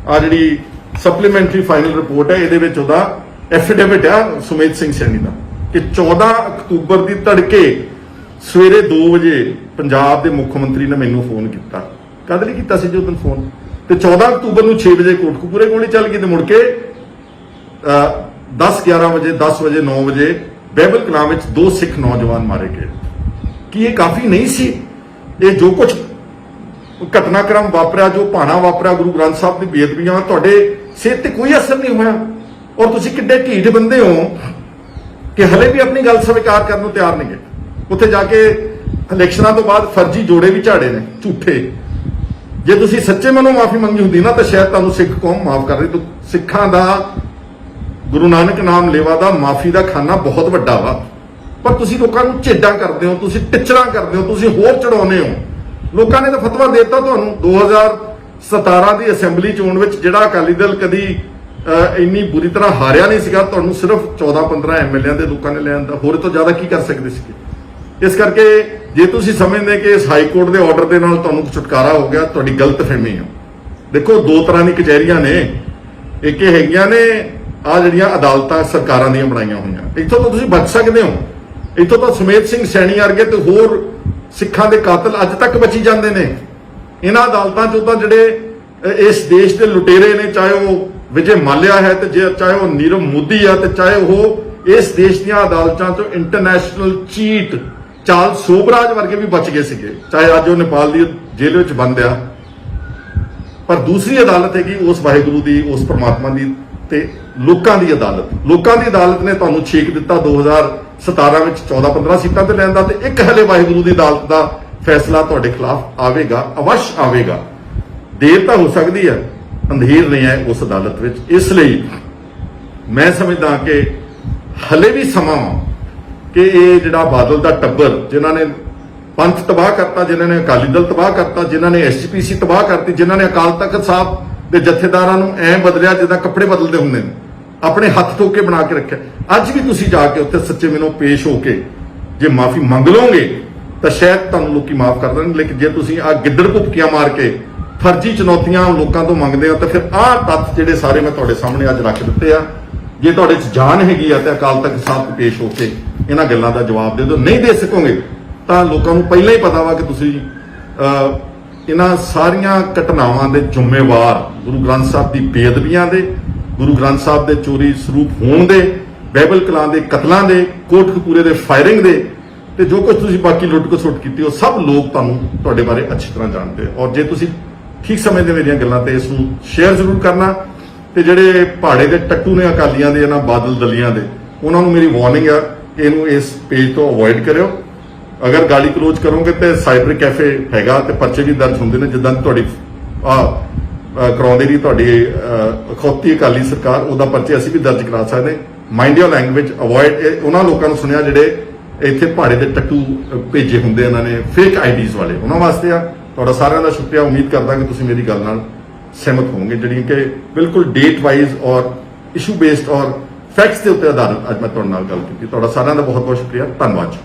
ਆ ਜਿਹੜੀ ਸਪਲੀਮੈਂਟਰੀ ਫਾਈਨਲ ਰਿਪੋਰਟ ਹੈ, ਇਹਦੇ ਵਿੱਚ ਉਹਦਾ ਐਫੀਡੇਵਿਟ ਆ ਸੁਮੇਧ ਸਿੰਘ ਸੈਣੀ ਦਾ, ਕਿ 14 ਅਕਤੂਬਰ ਦੀ ਤੜਕੇ ਸਵੇਰੇ 2 ਵਜੇ ਪੰਜਾਬ ਦੇ ਮੁੱਖ ਮੰਤਰੀ ਨੇ ਮੈਨੂੰ ਫੋਨ ਕੀਤਾ। ਕਦ ਲਈ ਕੀਤਾ ਸੀ ਜੀ ਉਹ ਦਿਨ ਫੋਨ? ਤੇ 14 ਅਕਤੂਬਰ ਨੂੰ 6 ਵਜੇ ਕੋਟਕਪੂਰੇ ਗੋਲੀ ਚੱਲ ਗਈ, ਤੇ ਮੁੜ ਕੇ 10-11 ਵਜੇ, 10 ਵਜੇ, 9 ਵਜੇ ਬਾਈਬਲ ਕਲਾਂ ਵਿੱਚ 2 ਸਿੱਖ ਨੌਜਵਾਨ ਮਾਰੇ ਗਏ। ਕੀ ਇਹ ਕਾਫੀ ਨਹੀਂ ਸੀ? ਇਹ ਜੋ ਕੁਝ ਘਟਨਾਕ੍ਰਮ ਵਾਪਰਿਆ, ਜੋ ਭਾਣਾ ਵਾਪਰਿਆ, ਗੁਰੂ ਗ੍ਰੰਥ ਸਾਹਿਬ ਦੀ ਬੇਅਦਬੀਆਂ, ਤੁਹਾਡੇ ਸਿਹਤ ਤੇ ਕੋਈ ਅਸਰ ਨਹੀਂ ਹੋਇਆ? ਔਰ ਤੁਸੀਂ ਕਿੱਡੇ ਢੀਠ ਬੰਦੇ ਹੋ ਕਿ ਹਲੇ ਵੀ ਆਪਣੀ ਗੱਲ ਸਵੀਕਾਰ ਕਰਨ ਨੂੰ ਤਿਆਰ ਨਹੀਂ ਗਏ। ਉੱਥੇ ਜਾ ਕੇ ਇਲੈਕਸ਼ਨਾਂ ਤੋਂ ਬਾਅਦ ਫਰਜ਼ੀ ਜੋੜੇ ਵੀ ਝਾੜੇ ਨੇ ਝੂਠੇ। ਜੇ ਤੁਸੀਂ ਸੱਚੇ ਮਨੋਂ ਮਾਫੀ ਮੰਗੀ ਹੁੰਦੀ ਨਾ, ਤਾਂ ਸ਼ਾਇਦ ਤੁਹਾਨੂੰ ਸਿੱਖ ਕੌਮ ਮਾਫ ਕਰ ਰਹੀ। ਸਿੱਖਾਂ ਦਾ ਗੁਰੂ ਨਾਨਕ ਨਾਮ ਲੇਵਾ ਦਾ ਮਾਫੀ ਦਾ ਖਾਨਾ ਬਹੁਤ ਵੱਡਾ ਵਾ, ਪਰ ਤੁਸੀਂ ਲੋਕਾਂ ਨੂੰ ਝੇਡਾਂ ਕਰਦੇ ਹੋ, ਤੁਸੀਂ ਟਿਚਰਾਂ ਕਰਦੇ ਹੋ, ਤੁਸੀਂ ਹੋਰ ਚੜਾਉਂਦੇ ਹੋ। ਲੋਕਾਂ ਨੇ ਤਾਂ ਫਤਵਾ ਦੇ ਦਿੱਤਾ ਤੁਹਾਨੂੰ 2017 ਦੀ ਅਸੈਂਬਲੀ ਚੋਣ ਵਿੱਚ, ਜਿਹੜਾ ਅਕਾਲੀ ਦਲ ਕਦੀ ਇੰਨੀ ਬੁਰੀ ਤਰ੍ਹਾਂ ਹਾਰਿਆ ਨਹੀਂ ਸੀਗਾ, ਤੁਹਾਨੂੰ ਸਿਰਫ 14-15 MLA ਦੇ ਲੋਕਾਂ ਨੇ ਲੈ ਆਂਦਾ। ਹੋਰ ਤੋਂ ਜ਼ਿਆਦਾ ਕੀ ਕਰ ਸਕਦੇ ਸੀਗੇ? ਇਸ ਕਰਕੇ ਜੇ ਤੁਸੀਂ ਸਮਝਦੇ ਕਿ ਇਸ ਹਾਈ ਕੋਰਟ ਦੇ ਆਰਡਰ ਦੇ ਨਾਲ ਤੁਹਾਨੂੰ ਛੁਟਕਾਰਾ ਹੋ ਗਿਆ, ਤੁਹਾਡੀ ਗਲਤਫਹਿਮੀ ਹੈ। ਦੇਖੋ, 2 ਤਰ੍ਹਾਂ ਦੀ ਕਚਹਿਰੀਆਂ ਨੇ। ਇੱਕ ਇਹ ਹੈਗੀਆਂ ਨੇ ਆ ਜਿਹੜੀਆਂ ਅਦਾਲਤਾਂ ਸਰਕਾਰਾਂ ਦੀਆਂ ਬਣਾਈਆਂ ਹੋਈਆਂ, ਇੱਥੋਂ ਤਾਂ ਤੁਸੀਂ ਬਚ ਸਕਦੇ ਹੋ। ਇੱਥੋਂ ਤਾਂ ਸੁਮੇਧ ਸਿੰਘ ਸੈਣੀ ਵਰਗੇ ਤੇ ਹੋਰ ਸਿੱਖਾਂ ਦੇ ਕਾਤਲ ਅੱਜ ਤੱਕ ਬਚੀ ਜਾਂਦੇ ਨੇ। ਇਹਨਾਂ ਅਦਾਲਤਾਂ 'ਚੋਂ ਤਾਂ ਜਿਹੜੇ ਇਸ ਦੇਸ਼ ਦੇ ਲੁਟੇਰੇ ਨੇ, ਚਾਹੇ ਉਹ ਵਿਜੇ ਮਾਲਿਆ ਹੈ, ਤੇ ਚਾਹੇ ਉਹ ਨੀਰਵ ਮੋਦੀ ਆ, ਤੇ ਚਾਹੇ ਉਹ ਇਸ ਦੇਸ਼ ਦੀਆਂ ਅਦਾਲਤਾਂ 'ਚੋਂ ਇੰਟਰਨੈਸ਼ਨਲ ਚੀਟ ਚਾਰਲਸ ਸੋਬਰਾਜ ਵਰਗੇ ਵੀ ਬਚ ਗਏ ਸੀਗੇ, ਚਾਹੇ ਅੱਜ ਉਹ ਨੇਪਾਲ ਦੀ ਜੇਲ੍ਹ ਵਿੱਚ ਬੰਦ ਆ। ਪਰ ਦੂਸਰੀ ਅਦਾਲਤ ਹੈਗੀ ਉਸ ਵਾਹਿਗੁਰੂ ਦੀ, ਉਸ ਪ੍ਰਮਾਤਮਾ ਦੀ ਤੇ ਲੋਕਾਂ ਦੀ ਅਦਾਲਤ। ਲੋਕਾਂ ਦੀ ਅਦਾਲਤ ਨੇ ਤੁਹਾਨੂੰ ਛੇਕ ਦਿੱਤਾ 2017 ਵਿੱਚ 14-15 ਸੀਟਾਂ ਤੇ ਲੈਣ ਦਾ, ਤੇ ਇੱਕ ਹਲੇ ਵਾਹਿਗੁਰੂ ਦੀ ਅਦਾਲਤ ਦਾ ਫੈਸਲਾ ਤੁਹਾਡੇ ਖਿਲਾਫ ਆਵੇਗਾ, ਅਵਸ਼ ਆਵੇਗਾ। ਦੇਰ ਤਾਂ ਹੋ ਸਕਦੀ ਹੈ, ਅੰਧੇਰ ਨਹੀਂ ਹੈ ਉਸ ਅਦਾਲਤ ਵਿੱਚ। ਇਸ ਲਈ ਮੈਂ ਸਮਝਦਾ ਕਿ ਹਲੇ ਵੀ ਸਮਾਂ ਕਿ ਇਹ ਜਿਹੜਾ ਬਾਦਲ ਦਾ ਟੱਬਰ, ਜਿਨ੍ਹਾਂ ਨੇ ਪੰਥ ਤਬਾਹ ਕਰਤਾ, ਜਿਨ੍ਹਾਂ ਨੇ ਅਕਾਲੀ ਦਲ ਤਬਾਹ ਕਰਤਾ, ਜਿਨ੍ਹਾਂ ਨੇ ਐਸਜੀਪੀਸੀ ਤਬਾਹ ਕਰਤੀ, ਜਿਨ੍ਹਾਂ ਨੇ ਅਕਾਲ ਤਖਤ ਸਾਹਿਬ ਦੇ ਜਥੇਦਾਰਾਂ ਨੂੰ ਐਂ ਬਦਲਿਆ ਜਿੱਦਾਂ ਕੱਪੜੇ ਬਦਲਦੇ ਹੁੰਦੇ ਨੇ, ਆਪਣੇ ਹੱਥ ਠੋਕੇ ਬਣਾ ਕੇ ਰੱਖਿਆ। ਅੱਜ ਵੀ ਤੁਸੀਂ ਜਾ ਕੇ ਉੱਥੇ ਸੱਚੇ ਮਨੋਂ ਪੇਸ਼ ਹੋ ਕੇ ਜੇ ਮਾਫੀ ਮੰਗ ਲਓਗੇ ਤਾਂ ਸ਼ਾਇਦ ਤੁਹਾਨੂੰ ਲੋਕੀ ਮਾਫ ਕਰ ਦੇਣ। ਲੇਕਿਨ ਜੇ ਤੁਸੀਂ ਆ ਗਿੱਦੜ ਭੁੱਕੀਆਂ ਮਾਰ ਕੇ ਫਰਜ਼ੀ ਚੁਣੌਤੀਆਂ ਲੋਕਾਂ ਤੋਂ ਮੰਗਦੇ ਹੋ ਤਾਂ ਫਿਰ ਆਹ ਤੱਥ ਜਿਹੜੇ ਸਾਰੇ ਮੈਂ ਤੁਹਾਡੇ ਸਾਹਮਣੇ ਅੱਜ ਰੱਖ ਦਿੱਤੇ ਆ। ਜੇ ਤੁਹਾਡੇ 'ਚ ਜਾਨ ਹੈਗੀ ਆ ਤੇ ਅਕਾਲ ਤਖਤ ਸਾਹਿਬ 'ਤੇ ਪੇਸ਼ ਹੋ ਕੇ ਇਹਨਾਂ ਗੱਲਾਂ ਦਾ ਜਵਾਬ ਦੇ ਦਿਓ। ਨਹੀਂ ਦੇ ਸਕੋਗੇ ਤਾਂ ਲੋਕਾਂ ਨੂੰ ਪਹਿਲਾਂ ਹੀ ਪਤਾ ਵਾ ਕਿ ਤੁਸੀਂ ਇਹਨਾਂ ਸਾਰੀਆਂ ਘਟਨਾਵਾਂ ਦੇ ਜ਼ਿੰਮੇਵਾਰ, ਗੁਰੂ ਗ੍ਰੰਥ ਸਾਹਿਬ ਦੀ ਬੇਅਦਬੀਆਂ ਦੇ, ਗੁਰੂ ਗ੍ਰੰਥ ਸਾਹਿਬ ਦੇ ਚੋਰੀ ਸਰੂਪ ਹੋਣ ਦੇ, ਬਾਈਬਲ ਕਲਾਂ ਦੇ ਕਤਲਾਂ ਦੇ, ਕੋਟਕਪੂਰੇ ਦੇ ਫਾਇਰਿੰਗ ਦੇ, ਤੇ ਜੋ ਕੁਝ ਤੁਸੀਂ ਬਾਕੀ ਲੁੱਟ ਖਸੁੱਟ ਕੀਤੀ, ਉਹ ਸਭ ਲੋਕ ਤੁਹਾਨੂੰ ਤੁਹਾਡੇ ਬਾਰੇ ਅੱਛੀ ਤਰ੍ਹਾਂ ਜਾਣਦੇ। ਔਰ ਜੇ ਤੁਸੀਂ ਠੀਕ ਸਮਝਦੇ ਮੇਰੀਆਂ ਗੱਲਾਂ ਤੇ ਇਸ ਨੂੰ ਸ਼ੇਅਰ ਜ਼ਰੂਰ ਕਰਨਾ। ਤੇ ਜਿਹੜੇ ਪਹਾੜੇ ਦੇ ਟੱਟੂ ਨੇ ਅਕਾਲੀਆਂ ਦੇ, ਇਹਨਾਂ ਬਾਦਲ ਦਲੀਆਂ ਦੇ, ਉਹਨਾਂ ਨੂੰ ਮੇਰੀ ਵਾਰਨਿੰਗ ਆ, ਇਹਨੂੰ ਇਸ ਪੇਜ ਤੋਂ ਅਵੋਇਡ ਕਰਿਓ। ਅਗਰ ਗਾਲੀ ਕਲੋਜ਼ ਕਰੋਗੇ ਤੇ ਸਾਈਬਰ ਕੈਫੇ ਹੈਗਾ ਤੇ ਪਰਚੇ ਵੀ ਦਰਜ ਹੁੰਦੇ ਨੇ, ਜਿੱਦਾਂ ਤੁਹਾਡੀ ਕਰਾਉਂਦੀ ਰਹੀ ਤੁਹਾਡੀ ਅਖੌਤੀ ਅਕਾਲੀ ਸਰਕਾਰ, ਉਹਦਾ ਪਰਚੇ ਅਸੀਂ ਵੀ ਦਰਜ ਕਰਾ ਸਕਦੇ। ਮਾਈਂਡ ਯੋਰ ਲੈਂਗੁਏਜ, ਅਵੋਇਡ ਉਹਨਾਂ ਲੋਕਾਂ ਨੂੰ ਸੁਣਿਆ ਜਿਹੜੇ ਇੱਥੇ ਪਹਾੜੇ ਦੇ ਟੱਟੂ ਭੇਜੇ ਹੁੰਦੇ ਇਹਨਾਂ ਨੇ, ਫੇਕ ਆਈਡੀਜ਼ ਵਾਲੇ, ਉਹਨਾਂ ਵਾਸਤੇ ਆ। ਤੁਹਾਡਾ ਸਾਰਿਆਂ ਦਾ ਸ਼ੁਕਰੀਆ। ਉਮੀਦ ਕਰਦਾ ਕਿ ਤੁਸੀਂ ਮੇਰੀ ਗੱਲ ਨਾਲ ਸਹਿਮਤ ਹੋਵੋਗੇ, ਜਿਹੜੀਆਂ ਕਿ ਬਿਲਕੁਲ ਡੇਟ ਵਾਈਜ਼ ਔਰ ਇਸ਼ੂ ਬੇਸਡ ਔਰ ਫੈਕਟਸ ਦੇ ਉੱਤੇ ਆਧਾਰਿਤ ਅੱਜ ਮੈਂ ਤੁਹਾਡੇ ਨਾਲ ਗੱਲ ਕੀਤੀ। ਤੁਹਾਡਾ ਸਾਰਿਆਂ ਦਾ ਬਹੁਤ ਬਹੁਤ ਸ਼ੁਕਰੀਆ। ਧੰਨਵਾਦ।